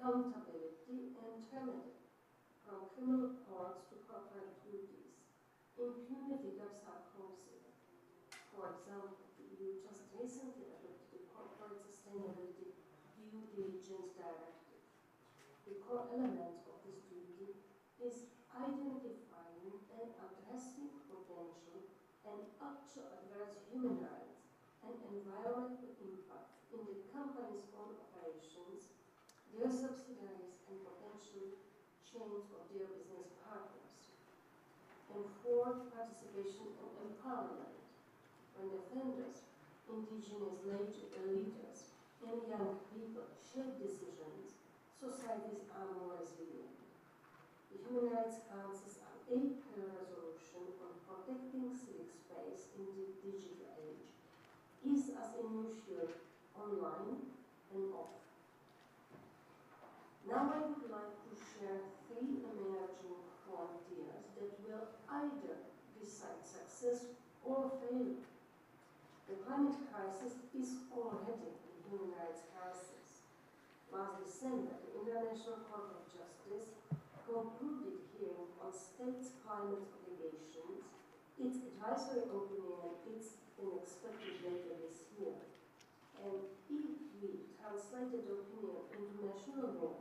Speaker 7: Accountability and remedy, from criminal courts to corporate duties. Impunity figures are considered. For example, the EU just recently adopted the Corporate Sustainability Due Diligence Directive. The core element of this duty is identifying and addressing potential and actual adverse human rights and environmental impact in the company's own operations, their subsidiaries, and potential chains of their business partners. And fourth, participation and empowerment. When defenders, indigenous leaders, and young people shape decisions, societies are more resilient. The Human Rights Council's April resolution on protecting civic space in the digital age gives us a new shield online and off. Now I would like to share 3 emerging frontiers that will either decide success or failure. The climate crisis is already a human rights crisis. Last December, the International Court of Justice concluded hearing on states' climate obligations. Its advisory opinion is expected later this year. And if we translate the opinion into national law,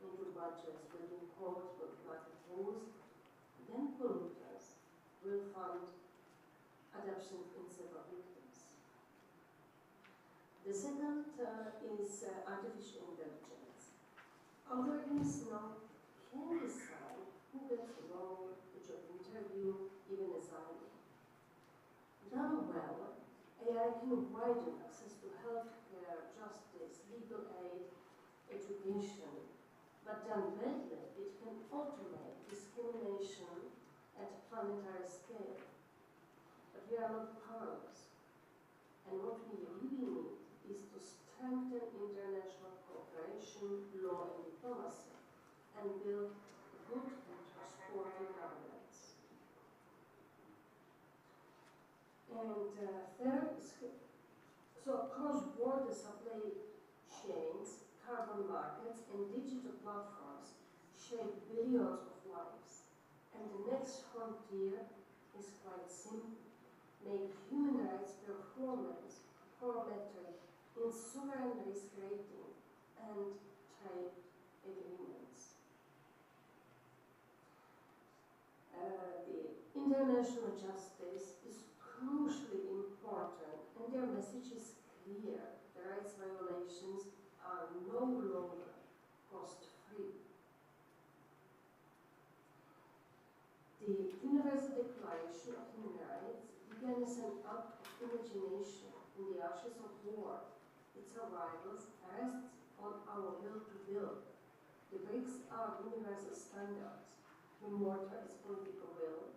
Speaker 7: into budgets, building codes, market rules, then polluters will fund adoption instead of victims. The second is artificial intelligence. Algorithms now can decide who gets a role, a job interview, even asylum. Done well, AI can widen access to healthcare, justice, legal aid, education, but done badly, it can automate discrimination at planetary scale. But we are not powerless. And what we really need is to strengthen international cooperation, law, and diplomacy, and build good and trustworthy governance. And third, so cross-border supply chains, carbon markets, and digital platforms shape billions of lives. And the next frontier is quite simple. Make human rights performance parametric in sovereign risk rating and trade agreements. The international justice is crucially important, and their message is clear. The rights violations are no longer cost-free. The Universal Declaration of Human Rights began as an act of imagination in the ashes of war. Its survivals rests on our will to build. The BRICS are universal standards. The mortar is political will.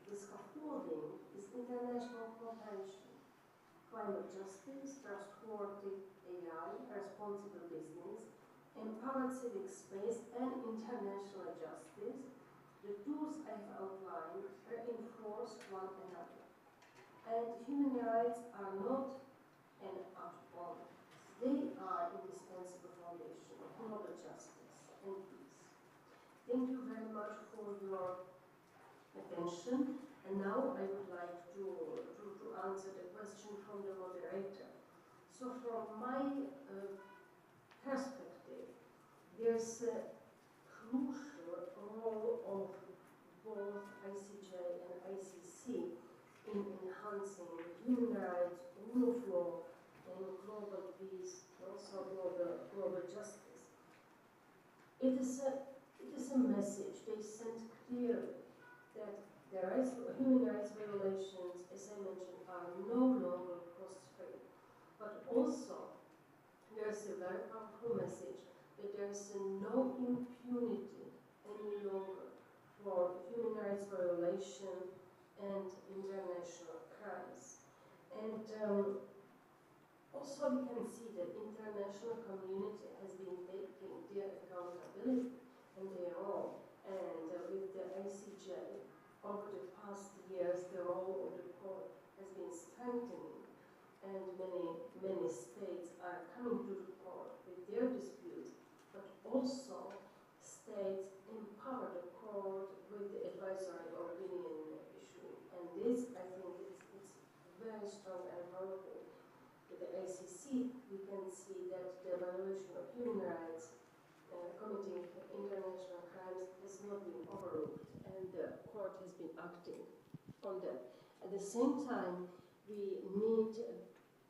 Speaker 7: The scaffolding is international cooperation, climate justice, trustworthy AI, responsible business, empowered civic space, and international justice. The tools I have outlined reinforce one another. And human rights are not an add-on. They are indispensable foundation of global justice and peace. Thank you very much for your attention. And now I would like to answer the question from the moderator. So from my perspective, there's a crucial role of both ICJ and ICC in enhancing human rights, rule of law, and global peace, also global justice. It is a message they send clearly that human rights violations, as I mentioned, are no longer cost-free. But also, there is a very powerful message that there is no impunity any longer for human rights violation and international crimes. And also we can see that international community has been taking their accountability and their role. And with the ICJ, over the past years, the role of the court has been strengthening, and many states are coming to the court with their disputes, but also states empower the court with the advisory opinion issue. And this, I think, it's very strong and powerful. With the ICC, we can see that the violation of human rights, committing international crimes, has not been overlooked, and the court has been acting on them. At the same time, we need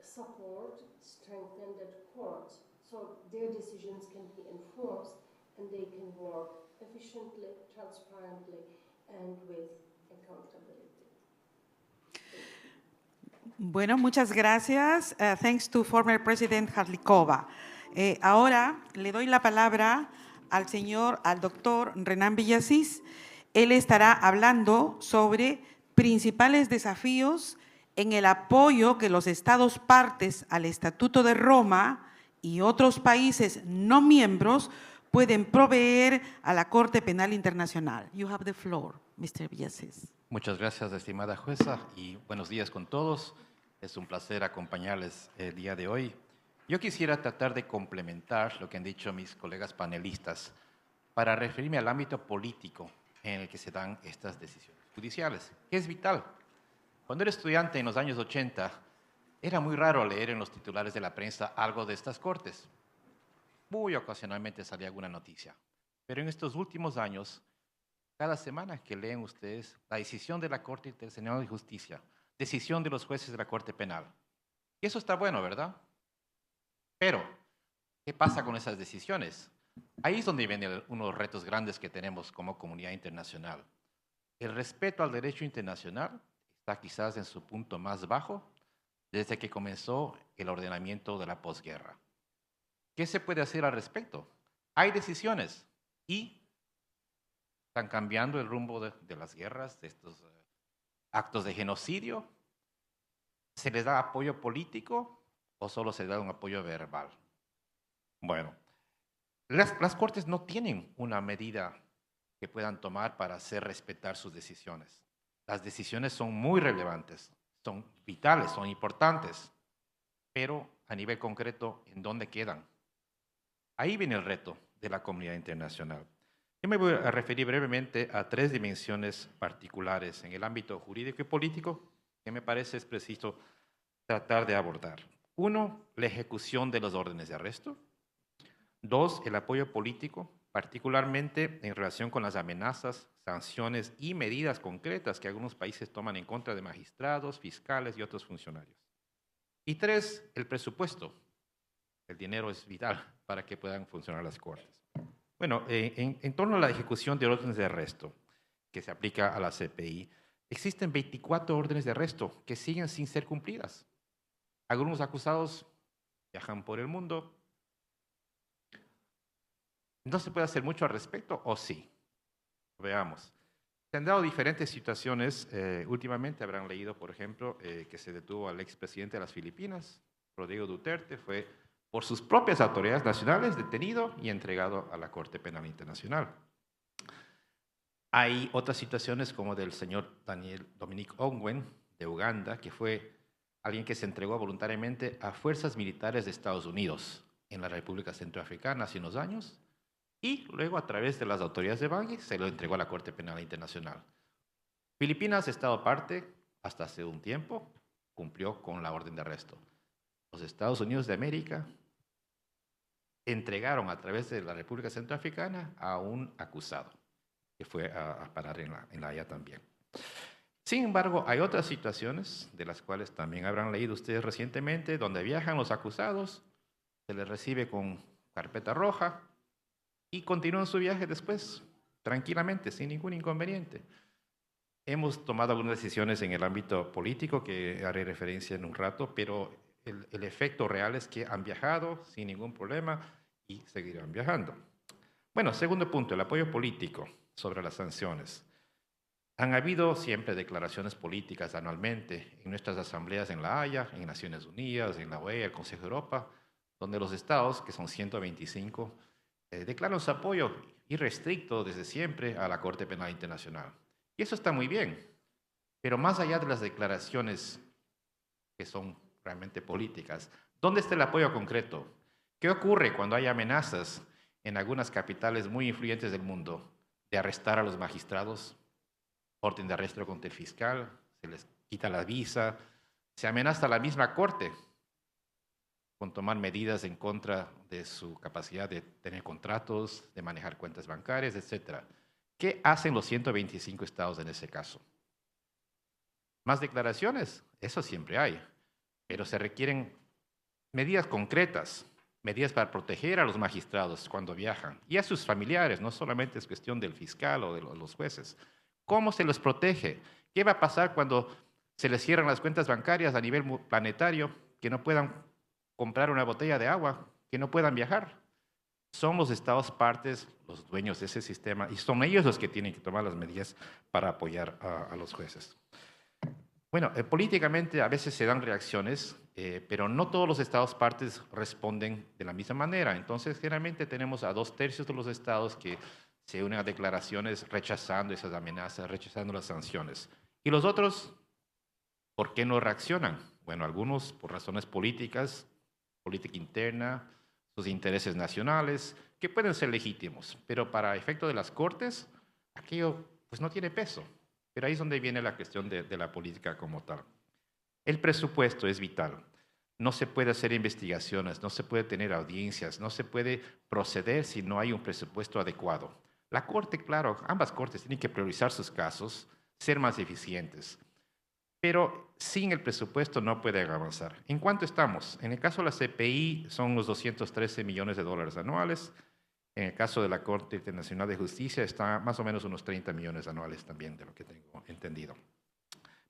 Speaker 7: support, strengthen that court, so their decisions can be enforced and they can work efficiently, transparently, and with accountability.
Speaker 1: Bueno, muchas gracias. Thanks to former President Hrdlikova. Ahora le doy la palabra al doctor Renan Villacís. Él estará hablando sobre principales desafíos en el apoyo que los Estados partes al Estatuto de Roma y otros países no miembros pueden proveer a la Corte Penal Internacional. You have the floor, Mr. Villacís.
Speaker 8: Muchas gracias, estimada jueza, y buenos días con todos. Es un placer acompañarles el día de hoy. Yo quisiera tratar de complementar lo que han dicho mis colegas panelistas para referirme al ámbito político en el que se dan estas decisiones judiciales, que es vital. Cuando era estudiante en los años 80, era muy raro leer en los titulares de la prensa algo de estas cortes. Muy ocasionalmente salía alguna noticia. Pero en estos últimos años, cada semana que leen ustedes la decisión de la Corte Internacional de Justicia, decisión de los jueces de la Corte Penal. Y eso está bueno, ¿verdad? Pero, ¿qué pasa con esas decisiones? Ahí es donde vienen uno de los retos grandes que tenemos como comunidad internacional. El respeto al derecho internacional está quizás en su punto más bajo desde que comenzó el ordenamiento de la posguerra. ¿Qué se puede hacer al respecto? Hay decisiones y están cambiando el rumbo de las guerras, de estos actos de genocidio. ¿Se les da apoyo político o solo se da un apoyo verbal? Bueno, las cortes no tienen una medida que puedan tomar para hacer respetar sus decisiones. Las decisiones son muy relevantes, son vitales, son importantes, pero a nivel concreto, ¿en dónde quedan? Ahí viene el reto de la comunidad internacional. Yo me voy a referir brevemente a 3 dimensiones particulares en el ámbito jurídico y político que me parece es preciso tratar de abordar. 1, la ejecución de los órdenes de arresto. 2, el apoyo político, particularmente en relación con las amenazas, sanciones y medidas concretas que algunos países toman en contra de magistrados, fiscales y otros funcionarios. Y 3, el presupuesto. El dinero es vital para que puedan funcionar las cortes. Bueno, en torno a la ejecución de órdenes de arresto que se aplica a la CPI, existen 24 órdenes de arresto que siguen sin ser cumplidas. Algunos acusados viajan por el mundo. ¿No se puede hacer mucho al respecto o sí? Veamos. Se han dado diferentes situaciones. Últimamente habrán leído, por ejemplo, que se detuvo al expresidente de las Filipinas, Rodrigo Duterte, fue por sus propias autoridades nacionales detenido y entregado a la Corte Penal Internacional. Hay otras situaciones como del señor Dominic Ongwen de Uganda, que fue alguien que se entregó voluntariamente a fuerzas militares de Estados Unidos en la República Centroafricana hace unos años, y luego a través de las autoridades de Bangui se lo entregó a la Corte Penal Internacional. Filipinas ha estado parte hasta hace un tiempo, cumplió con la orden de arresto. Los Estados Unidos de América entregaron a través de la República Centroafricana a un acusado, que fue a parar en La Haya también. Sin embargo, hay otras situaciones, de las cuales también habrán leído ustedes recientemente, donde viajan los acusados, se les recibe con carpeta roja, y continúan su viaje después, tranquilamente, sin ningún inconveniente. Hemos tomado algunas decisiones en el ámbito político, que haré referencia en un rato, pero el efecto real es que han viajado sin ningún problema y seguirán viajando. Bueno, segundo punto, el apoyo político sobre las sanciones. Han habido siempre declaraciones políticas anualmente en nuestras asambleas en La Haya, en Naciones Unidas, en la OEA, el Consejo de Europa, donde los estados, que son 125, declaran su apoyo irrestricto desde siempre a la Corte Penal Internacional. Y eso está muy bien, pero más allá de las declaraciones que son realmente políticas, ¿dónde está el apoyo concreto? ¿Qué ocurre cuando hay amenazas en algunas capitales muy influyentes del mundo de arrestar a los magistrados? Orden de arresto contra el fiscal, se les quita la visa, se amenaza a la misma Corte con tomar medidas en contra de su capacidad de tener contratos, de manejar cuentas bancarias, etc. ¿Qué hacen los 125 estados en ese caso? ¿Más declaraciones? Eso siempre hay, pero se requieren medidas concretas, medidas para proteger a los magistrados cuando viajan y a sus familiares, no solamente es cuestión del fiscal o de los jueces. ¿Cómo se los protege? ¿Qué va a pasar cuando se les cierran las cuentas bancarias a nivel planetario, que no puedan comprar una botella de agua, que no puedan viajar? Son los estados partes, los dueños de ese sistema, y son ellos los que tienen que tomar las medidas para apoyar a los jueces. Bueno, políticamente a veces se dan reacciones, pero no todos los estados partes responden de la misma manera. Entonces, generalmente tenemos a 2/3 de los estados que se unen a declaraciones rechazando esas amenazas, rechazando las sanciones. ¿Y los otros por qué no reaccionan? Bueno, algunos por razones políticas, política interna, sus intereses nacionales, que pueden ser legítimos, pero para efecto de las Cortes, aquello pues no tiene peso. Pero ahí es donde viene la cuestión de la política como tal. El presupuesto es vital. No se puede hacer investigaciones, no se puede tener audiencias, no se puede proceder si no hay un presupuesto adecuado. La Corte, claro, ambas Cortes tienen que priorizar sus casos, ser más eficientes, pero sin el presupuesto no pueden avanzar. ¿En cuánto estamos? En el caso de la CPI son los $213 millones anuales. En el caso de la Corte Internacional de Justicia está más o menos unos 30 millones anuales también, de lo que tengo entendido.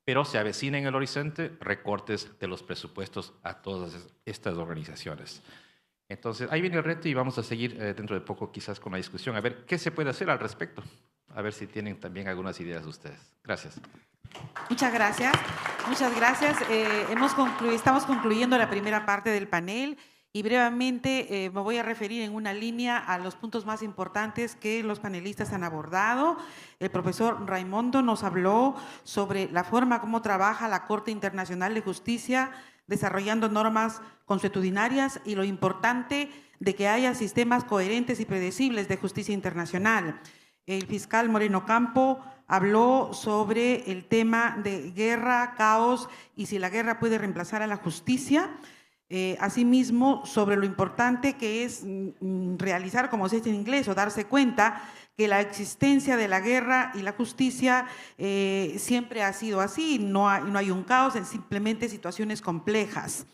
Speaker 8: Pero se avecina en el horizonte recortes de los presupuestos a todas estas organizaciones. Entonces, ahí viene el reto y vamos a seguir dentro de poco quizás con la discusión, a ver qué se puede hacer al respecto, a ver si tienen también algunas ideas ustedes. Gracias.
Speaker 1: Muchas gracias. Muchas gracias. Estamos concluyendo la primera parte del panel y brevemente me voy a referir en una línea a los puntos más importantes que los panelistas han abordado. El profesor Raimondo nos habló sobre la forma como trabaja la Corte Internacional de Justicia desarrollando normas consuetudinarias y lo importante de que haya sistemas coherentes y predecibles de justicia internacional. El fiscal Moreno Campo habló sobre el tema de guerra, caos y si la guerra puede reemplazar a la justicia. Asimismo, sobre lo importante que es realizar, como se dice en inglés, o darse cuenta que la existencia de la guerra y la justicia siempre ha sido así, no hay un caos, es simplemente situaciones complejas.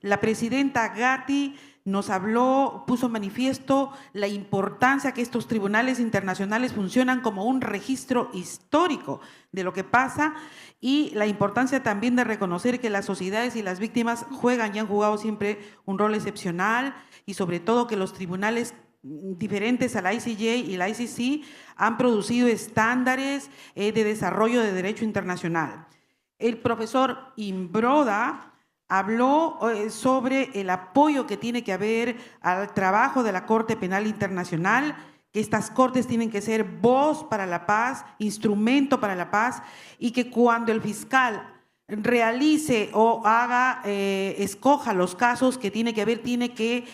Speaker 1: La presidenta Gatti nos habló, puso manifiesto la importancia que estos tribunales internacionales funcionan como un registro histórico de lo que pasa y la importancia también de reconocer que las sociedades y las víctimas juegan y han jugado siempre un rol excepcional y sobre todo que los tribunales diferentes a la ICJ y la ICC han producido estándares de desarrollo de derecho internacional. El profesor Imbroda habló sobre el apoyo que tiene que haber al trabajo de la Corte Penal Internacional, que estas cortes tienen que ser voz para la paz, instrumento para la paz, y que cuando el fiscal realice o escoja los casos que tiene que haber, tiene que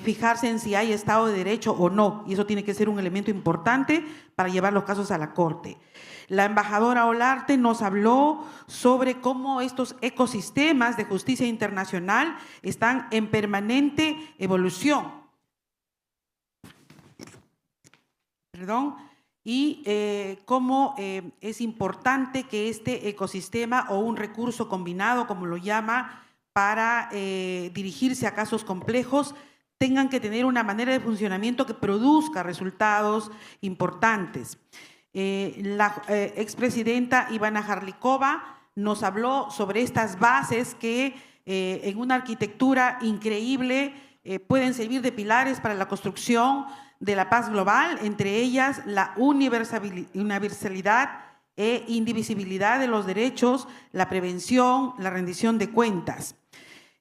Speaker 1: fijarse en si hay Estado de Derecho o no, y eso tiene que ser un elemento importante para llevar los casos a la Corte. La embajadora Olarte nos habló sobre cómo estos ecosistemas de justicia internacional están en permanente evolución. Y cómo es importante que este ecosistema o un recurso combinado, como lo llama, para dirigirse a casos complejos, tengan que tener una manera de funcionamiento que produzca resultados importantes. La expresidenta Ivana Jarlikova nos habló sobre estas bases que en una arquitectura increíble pueden servir de pilares para la construcción de la paz global, entre ellas la universalidad e indivisibilidad de los derechos, la prevención, la rendición de cuentas.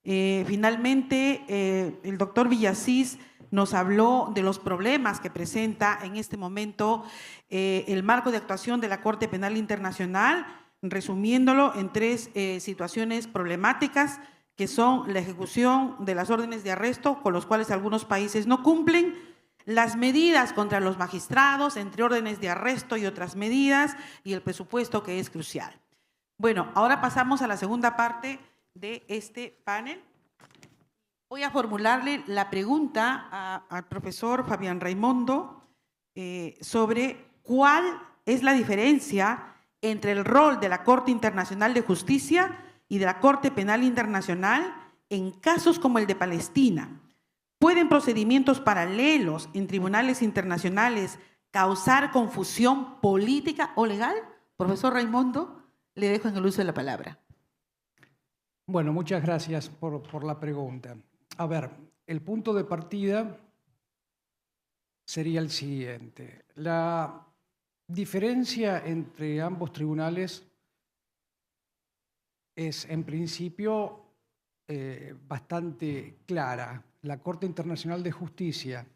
Speaker 1: Finalmente, el doctor Villasís nos habló de los problemas que presenta en este momento el marco de actuación de la Corte Penal Internacional, resumiéndolo en 3 situaciones problemáticas, que son la ejecución de las órdenes de arresto, con los cuales algunos países no cumplen, las medidas contra los magistrados, entre órdenes de arresto y otras medidas, y el presupuesto, que es crucial. Bueno, ahora pasamos a la segunda parte de este panel. Voy a formularle la pregunta al profesor Fabián Raimondo sobre cuál es la diferencia entre el rol de la Corte Internacional de Justicia y de la Corte Penal Internacional en casos como el de Palestina. ¿Pueden procedimientos paralelos en tribunales internacionales causar confusión política o legal? Profesor Raimondo, le dejo en el uso de la palabra.
Speaker 2: Bueno, muchas gracias por la pregunta. A ver, el punto de partida sería el siguiente. La diferencia entre ambos tribunales es, en principio, bastante clara. La Corte Internacional de Justicia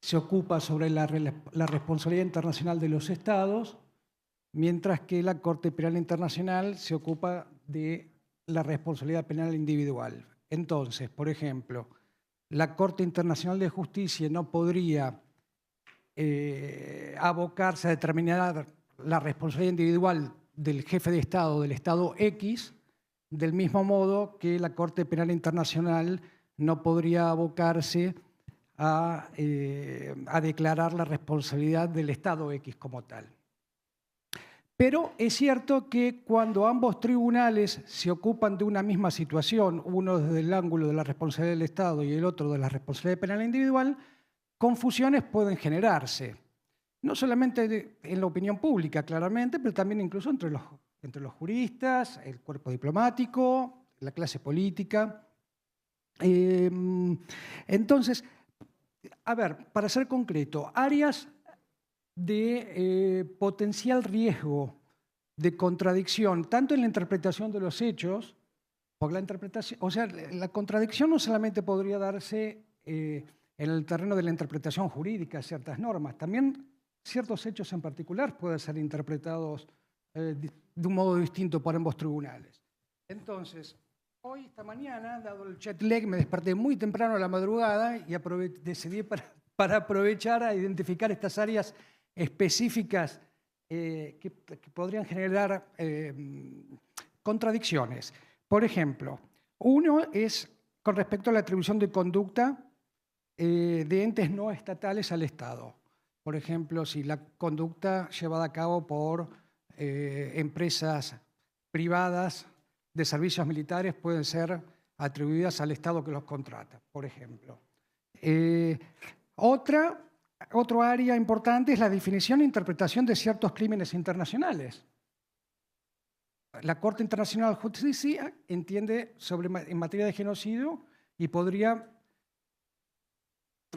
Speaker 2: se ocupa sobre la responsabilidad internacional de los Estados, mientras que la Corte Penal Internacional se ocupa de la responsabilidad penal individual. Entonces, por ejemplo, la Corte Internacional de Justicia no podría abocarse a determinar la responsabilidad individual del jefe de Estado, del Estado X, del mismo modo que la Corte Penal Internacional no podría abocarse a declarar la responsabilidad del Estado X como tal. Pero es cierto que cuando ambos tribunales se ocupan de una misma situación, uno desde el ángulo de la responsabilidad del Estado y el otro de la responsabilidad penal individual, confusiones pueden generarse. No solamente en la opinión pública, claramente, pero también incluso entre los juristas, el cuerpo diplomático, la clase política. Entonces, a ver, para ser concreto, áreas de potencial riesgo de contradicción, tanto en la interpretación de los hechos, porque la contradicción no solamente podría darse en el terreno de la interpretación jurídica de ciertas normas, también ciertos hechos en particular pueden ser interpretados de un modo distinto por ambos tribunales. Entonces, hoy, esta mañana, dado el jet lag, me desperté muy temprano a la madrugada y decidí para aprovechar a identificar estas áreas específicas que podrían generar contradicciones. Por ejemplo, uno es con respecto a la atribución de conducta de entes no estatales al Estado. Por ejemplo, si la conducta llevada a cabo por empresas privadas de servicios militares pueden ser atribuidas al Estado que los contrata, por ejemplo. Otro área importante es la definición e interpretación de ciertos crímenes internacionales. La Corte Internacional de Justicia entiende en materia de genocidio y podría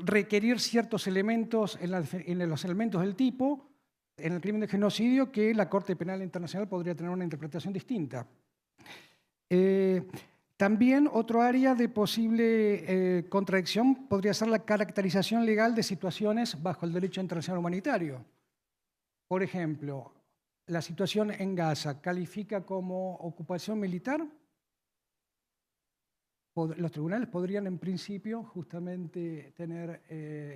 Speaker 2: requerir ciertos elementos en los elementos del tipo en el crimen de genocidio que la Corte Penal Internacional podría tener una interpretación distinta. También otro área de posible contradicción podría ser la caracterización legal de situaciones bajo el derecho internacional humanitario. Por ejemplo, la situación en Gaza califica como ocupación militar. Los tribunales podrían, en principio, justamente tener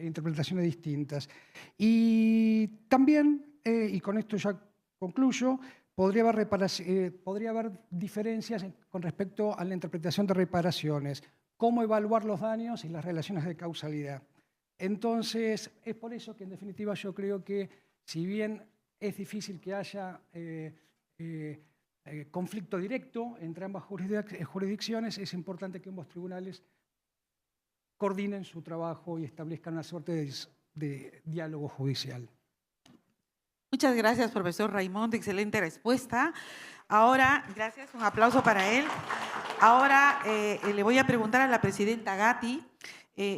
Speaker 2: interpretaciones distintas. Y también, y con esto ya concluyo, podría haber diferencias con respecto a la interpretación de reparaciones, cómo evaluar los daños y las relaciones de causalidad. Entonces, es por eso que, en definitiva, yo creo que, si bien es difícil que haya conflicto directo entre ambas jurisdicciones, es importante que ambos tribunales coordinen su trabajo y establezcan una suerte de diálogo judicial.
Speaker 1: Muchas gracias, profesor Raimond. Excelente respuesta. Ahora, gracias, un aplauso para él. Ahora le voy a preguntar a la presidenta Gatti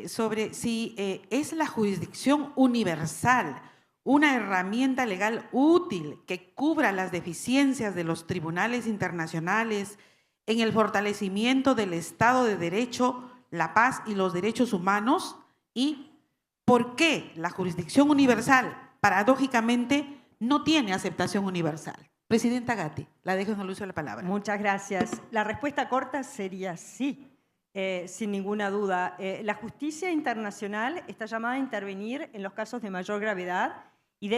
Speaker 1: sobre si es la jurisdicción universal una herramienta legal útil que cubra las deficiencias de los tribunales internacionales en el fortalecimiento del Estado de Derecho, la paz y los derechos humanos, y por qué la jurisdicción universal, paradójicamente, no tiene aceptación universal. Presidenta Gatti, la dejo en el uso de la palabra.
Speaker 4: Muchas gracias. La respuesta corta sería sí, sin ninguna duda. La justicia internacional está llamada a intervenir en los casos de mayor gravedad y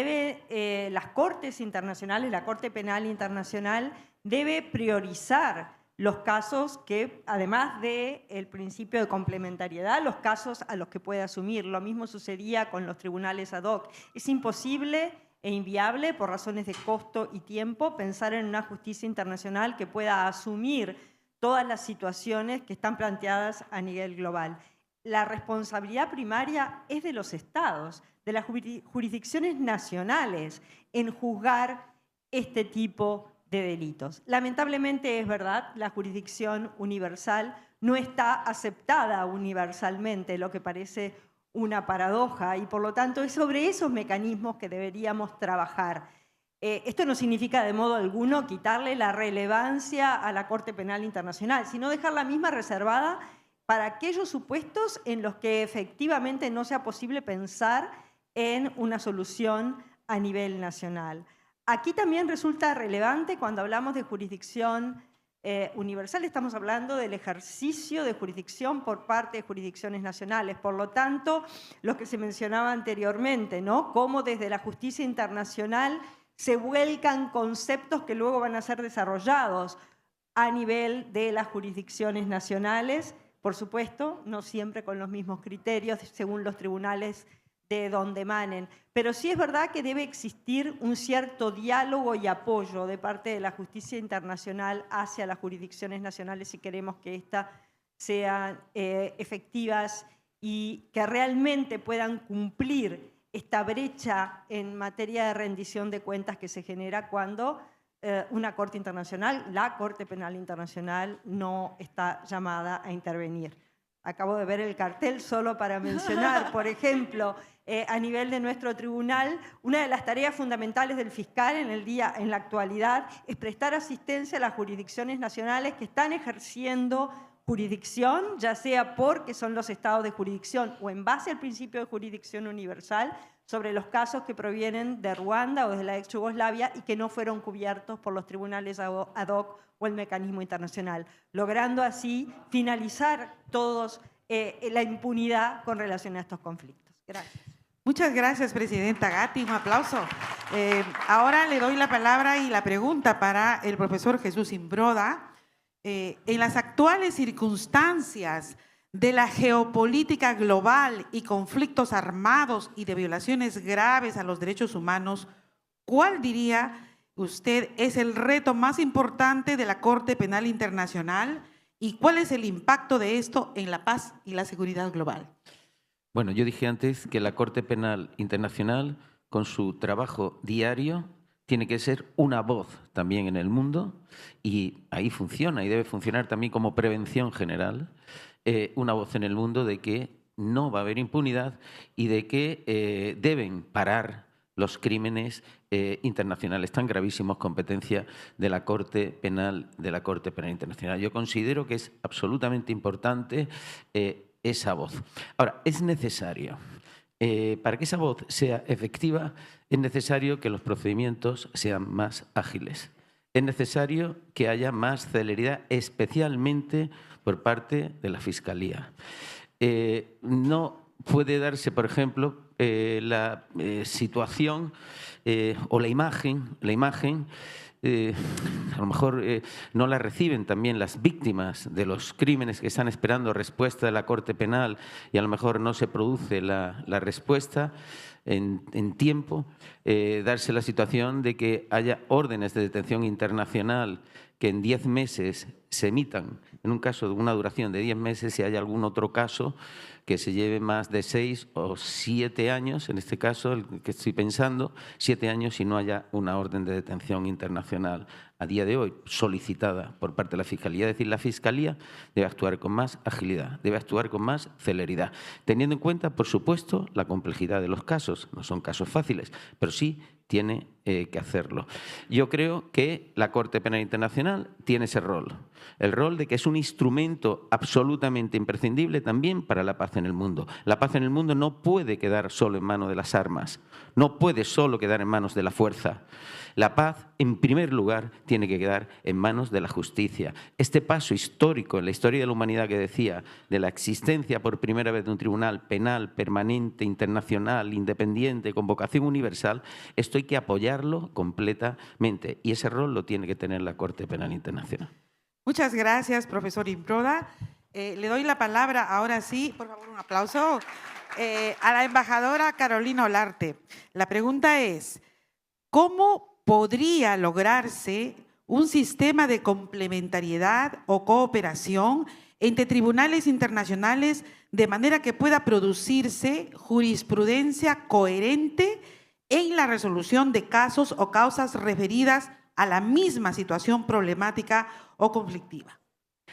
Speaker 4: las cortes internacionales, la Corte Penal Internacional, debe priorizar los casos que, además del principio de complementariedad, los casos a los que puede asumir. Lo mismo sucedía con los tribunales ad hoc. Es imposible e inviable, por razones de costo y tiempo, pensar en una justicia internacional que pueda asumir todas las situaciones que están planteadas a nivel global. La responsabilidad primaria es de los estados, de las jurisdicciones nacionales, en juzgar este tipo de delitos. Lamentablemente es verdad, la jurisdicción universal no está aceptada universalmente, lo que parece una paradoja, y por lo tanto es sobre esos mecanismos que deberíamos trabajar. Esto no significa de modo alguno quitarle la relevancia a la Corte Penal Internacional, sino dejar la misma reservada para aquellos supuestos en los que efectivamente no sea posible pensar en una solución a nivel nacional. Aquí también resulta relevante, cuando hablamos de jurisdicción universal, estamos hablando del ejercicio de jurisdicción por parte de jurisdicciones nacionales. Por lo tanto, lo que se mencionaba anteriormente, ¿no? Cómo desde la justicia internacional se vuelcan conceptos que luego van a ser desarrollados a nivel de las jurisdicciones nacionales, por supuesto, no siempre con los mismos criterios según los tribunales de donde emanen, pero sí es verdad que debe existir un cierto diálogo y apoyo de parte de la justicia internacional hacia las jurisdicciones nacionales si queremos que éstas sean efectivas y que realmente puedan cumplir esta brecha en materia de rendición de cuentas que se genera cuando una Corte Internacional, la Corte Penal Internacional, no está llamada a intervenir. Acabo de ver el cartel solo para mencionar, por ejemplo, a nivel de nuestro tribunal, una de las tareas fundamentales del fiscal en la actualidad es prestar asistencia a las jurisdicciones nacionales que están ejerciendo jurisdicción, ya sea porque son los estados de jurisdicción o en base al principio de jurisdicción universal, sobre los casos que provienen de Ruanda o de la ex Yugoslavia y que no fueron cubiertos por los tribunales ad hoc o el mecanismo internacional, logrando así finalizar todos la impunidad con relación a estos conflictos. Gracias.
Speaker 1: Muchas gracias, presidenta Gatti. Un aplauso. Ahora le doy la palabra y la pregunta para el profesor Jesús Imbroda. En las actuales circunstancias de la geopolítica global y conflictos armados y de violaciones graves a los derechos humanos, ¿cuál diría usted es el reto más importante de la Corte Penal Internacional y cuál es el impacto de esto en la paz y la seguridad global?
Speaker 5: Bueno, yo dije antes que la Corte Penal Internacional, con su trabajo diario, tiene que ser una voz también en el mundo y ahí funciona y debe funcionar también como prevención general, una voz en el mundo de que no va a haber impunidad y de que deben parar los crímenes internacionales tan gravísimos, competencia de la Corte Penal Internacional. Yo considero que es absolutamente importante esa voz. Ahora, es necesario, para que esa voz sea efectiva, es necesario que los procedimientos sean más ágiles. Es necesario que haya más celeridad, especialmente por parte de la Fiscalía. No puede darse, por ejemplo, la situación o la imagen a lo mejor no la reciben también las víctimas de los crímenes que están esperando respuesta de la Corte Penal y a lo mejor no se produce la respuesta en tiempo, darse la situación de que haya órdenes de detención internacional que en 10 meses se emitan, en un caso de una duración de 10 meses, y haya algún otro caso que se lleve más de 6 o 7 años, en este caso, el que estoy pensando, 7 años y no haya una orden de detención internacional a día de hoy solicitada por parte de la Fiscalía. Es decir, la Fiscalía debe actuar con más agilidad, debe actuar con más celeridad, teniendo en cuenta, por supuesto, la complejidad de los casos. No son casos fáciles, pero sí tiene que hacerlo. Yo creo que la Corte Penal Internacional tiene ese rol, el rol de que es un instrumento absolutamente imprescindible también para la paz en el mundo. La paz en el mundo no puede quedar solo en manos de las armas, no puede solo quedar en manos de la fuerza. La paz, en primer lugar, tiene que quedar en manos de la justicia. Este paso histórico en la historia de la humanidad que decía, de la existencia por primera vez de un tribunal penal permanente, internacional, independiente, con vocación universal, esto hay que apoyarlo completamente. Y ese rol lo tiene que tener la Corte Penal Internacional.
Speaker 1: Muchas gracias, profesor Improda. Le doy la palabra, ahora sí, por favor, un aplauso, a la embajadora Carolina Olarte. La pregunta es, ¿cómo podría lograrse un sistema de complementariedad o cooperación entre tribunales internacionales de manera que pueda producirse jurisprudencia coherente en la resolución de casos o causas referidas a la misma situación problemática o conflictiva?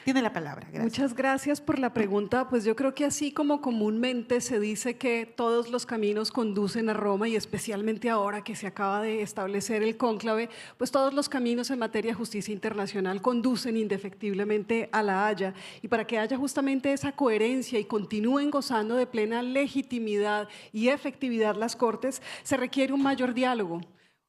Speaker 1: Tiene la palabra. Gracias.
Speaker 6: Muchas gracias por la pregunta. Pues yo creo que así como comúnmente se dice que todos los caminos conducen a Roma, y especialmente ahora que se acaba de establecer el cónclave, pues todos los caminos en materia de justicia internacional conducen indefectiblemente a La Haya. Y para que haya justamente esa coherencia y continúen gozando de plena legitimidad y efectividad las Cortes, se requiere un mayor diálogo.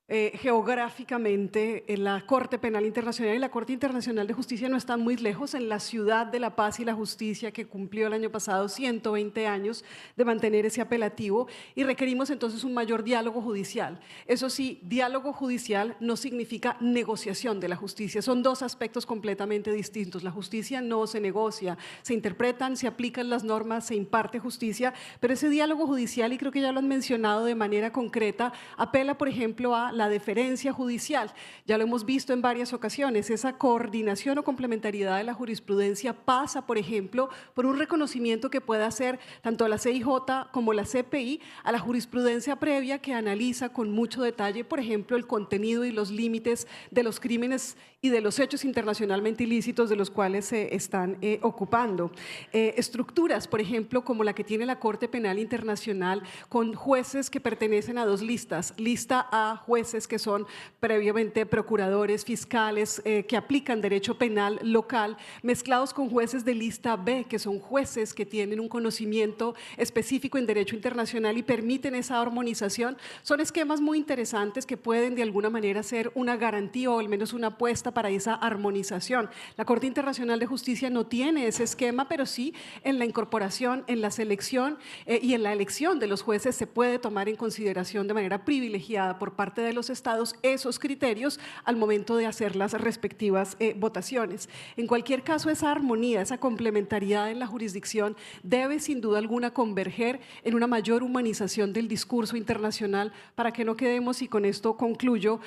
Speaker 6: Geográficamente, la Corte Penal Internacional y la Corte Internacional de Justicia no están muy lejos, en la ciudad de la paz y la justicia, que cumplió el año pasado 120 años de mantener ese apelativo, y requerimos entonces un mayor diálogo judicial. Eso sí, diálogo judicial no significa negociación de la justicia, son dos aspectos completamente distintos. La justicia no se negocia, se interpretan, se aplican las normas, se imparte justicia, pero ese diálogo judicial, y creo que ya lo han mencionado de manera concreta, apela, por ejemplo, a la deferencia judicial. Ya lo hemos visto en varias ocasiones. Esa coordinación o complementariedad de la jurisprudencia pasa, por ejemplo, por un reconocimiento que pueda hacer tanto la CIJ como la CPI a la jurisprudencia previa, que analiza con mucho detalle, por ejemplo, el contenido y los límites de los crímenes y de los hechos internacionalmente ilícitos de los cuales se están ocupando. Estructuras, por ejemplo, como la que tiene la Corte Penal Internacional, con jueces que pertenecen a dos listas. Lista A, jueces que son previamente procuradores, fiscales, que aplican derecho penal local, mezclados con jueces de lista B, que son jueces que tienen un conocimiento específico en derecho internacional y permiten esa armonización. Son esquemas muy interesantes que pueden de alguna manera ser una garantía o al menos una apuesta para esa armonización. La Corte Internacional de Justicia no tiene ese esquema, pero sí en la incorporación, en la selección y en la elección de los jueces se puede tomar en consideración de manera privilegiada por parte de los estados esos criterios al momento de hacer las respectivas votaciones. En cualquier caso, esa armonía, esa complementariedad en la jurisdicción debe sin duda alguna converger en una mayor humanización del discurso internacional, para que no quedemos, y con esto concluyo,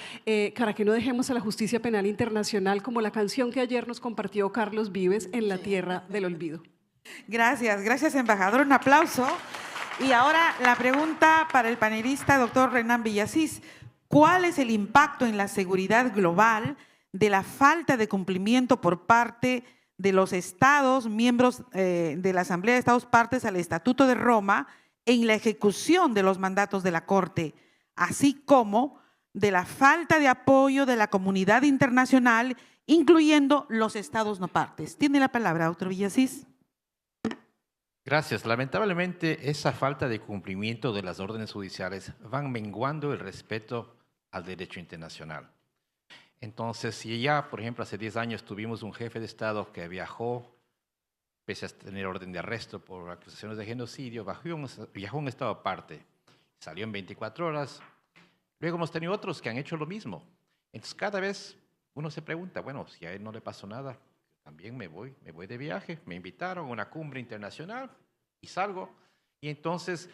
Speaker 6: para que no dejemos a la justicia penal internacional como la canción que ayer nos compartió Carlos Vives, En la tierra del olvido.
Speaker 1: Gracias, gracias, embajador. Un aplauso. Y ahora la pregunta para el panelista, doctor Renan Villasís. ¿Cuál es el impacto en la seguridad global de la falta de cumplimiento por parte de los estados, miembros de la Asamblea de Estados partes al Estatuto de Roma en la ejecución de los mandatos de la Corte, así como de la falta de apoyo de la comunidad internacional, incluyendo los estados no partes. Tiene la palabra, doctor Villasís.
Speaker 8: Gracias. Lamentablemente, esa falta de cumplimiento de las órdenes judiciales van menguando el respeto al derecho internacional. Entonces, si ya, por ejemplo, hace 10 años tuvimos un jefe de Estado que viajó, pese a tener orden de arresto por acusaciones de genocidio, viajó a un Estado aparte, salió en 24 horas. Luego hemos tenido otros que han hecho lo mismo. Entonces, cada vez uno se pregunta, bueno, si a él no le pasó nada, también me voy de viaje, me invitaron a una cumbre internacional y salgo. Y entonces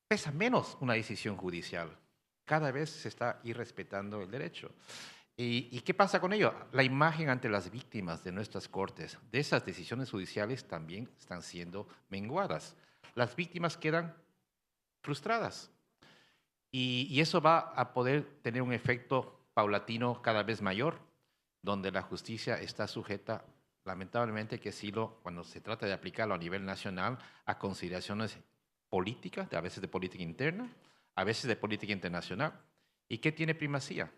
Speaker 8: pesa menos una decisión judicial. Cada vez se está irrespetando el derecho. ¿Y qué pasa con ello? La imagen ante las víctimas de nuestras cortes, de esas decisiones judiciales, también están siendo menguadas. Las víctimas quedan frustradas. Y eso va a poder tener un efecto paulatino cada vez mayor, donde la justicia está sujeta, lamentablemente, que sí cuando se trata de aplicarlo a nivel nacional, a consideraciones políticas, a veces de política interna, a veces de política internacional. ¿Y qué tiene primacía?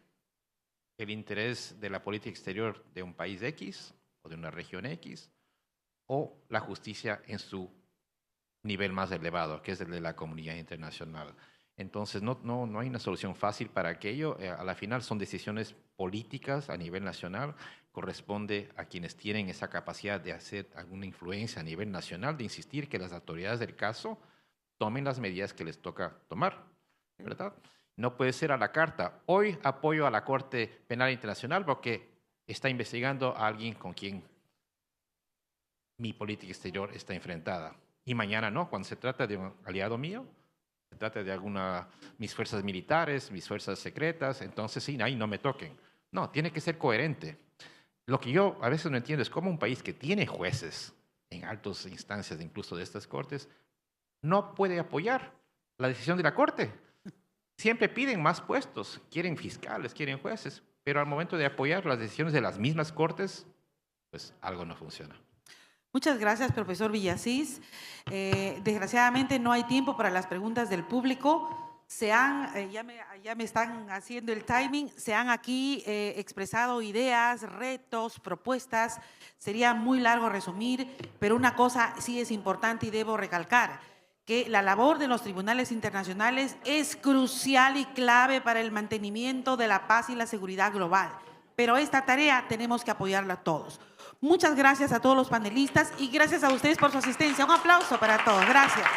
Speaker 8: El interés de la política exterior de un país X o de una región X, o la justicia en su nivel más elevado, que es el de la comunidad internacional. Entonces, no hay una solución fácil para aquello. A la final son decisiones políticas a nivel nacional. Corresponde a quienes tienen esa capacidad de hacer alguna influencia a nivel nacional, de insistir que las autoridades del caso tomen las medidas que les toca tomar, ¿verdad? No puede ser a la carta. Hoy apoyo a la Corte Penal Internacional porque está investigando a alguien con quien mi política exterior está enfrentada. Y mañana no, cuando se trata de un aliado mío, se trata de mis fuerzas militares, mis fuerzas secretas, entonces sí, ahí no me toquen. No, tiene que ser coherente. Lo que yo a veces no entiendo es cómo un país que tiene jueces en altas instancias, incluso de estas cortes, no puede apoyar la decisión de la Corte. Siempre piden más puestos, quieren fiscales, quieren jueces, pero al momento de apoyar las decisiones de las mismas cortes, pues algo no funciona.
Speaker 1: Muchas gracias, profesor Villasís. Desgraciadamente no hay tiempo para las preguntas del público. Ya me están haciendo el timing, se han aquí expresado ideas, retos, propuestas. Sería muy largo resumir, pero una cosa sí es importante y debo recalcar, que la labor de los tribunales internacionales es crucial y clave para el mantenimiento de la paz y la seguridad global. Pero esta tarea tenemos que apoyarla todos. Muchas gracias a todos los panelistas y gracias a ustedes por su asistencia. Un aplauso para todos. Gracias.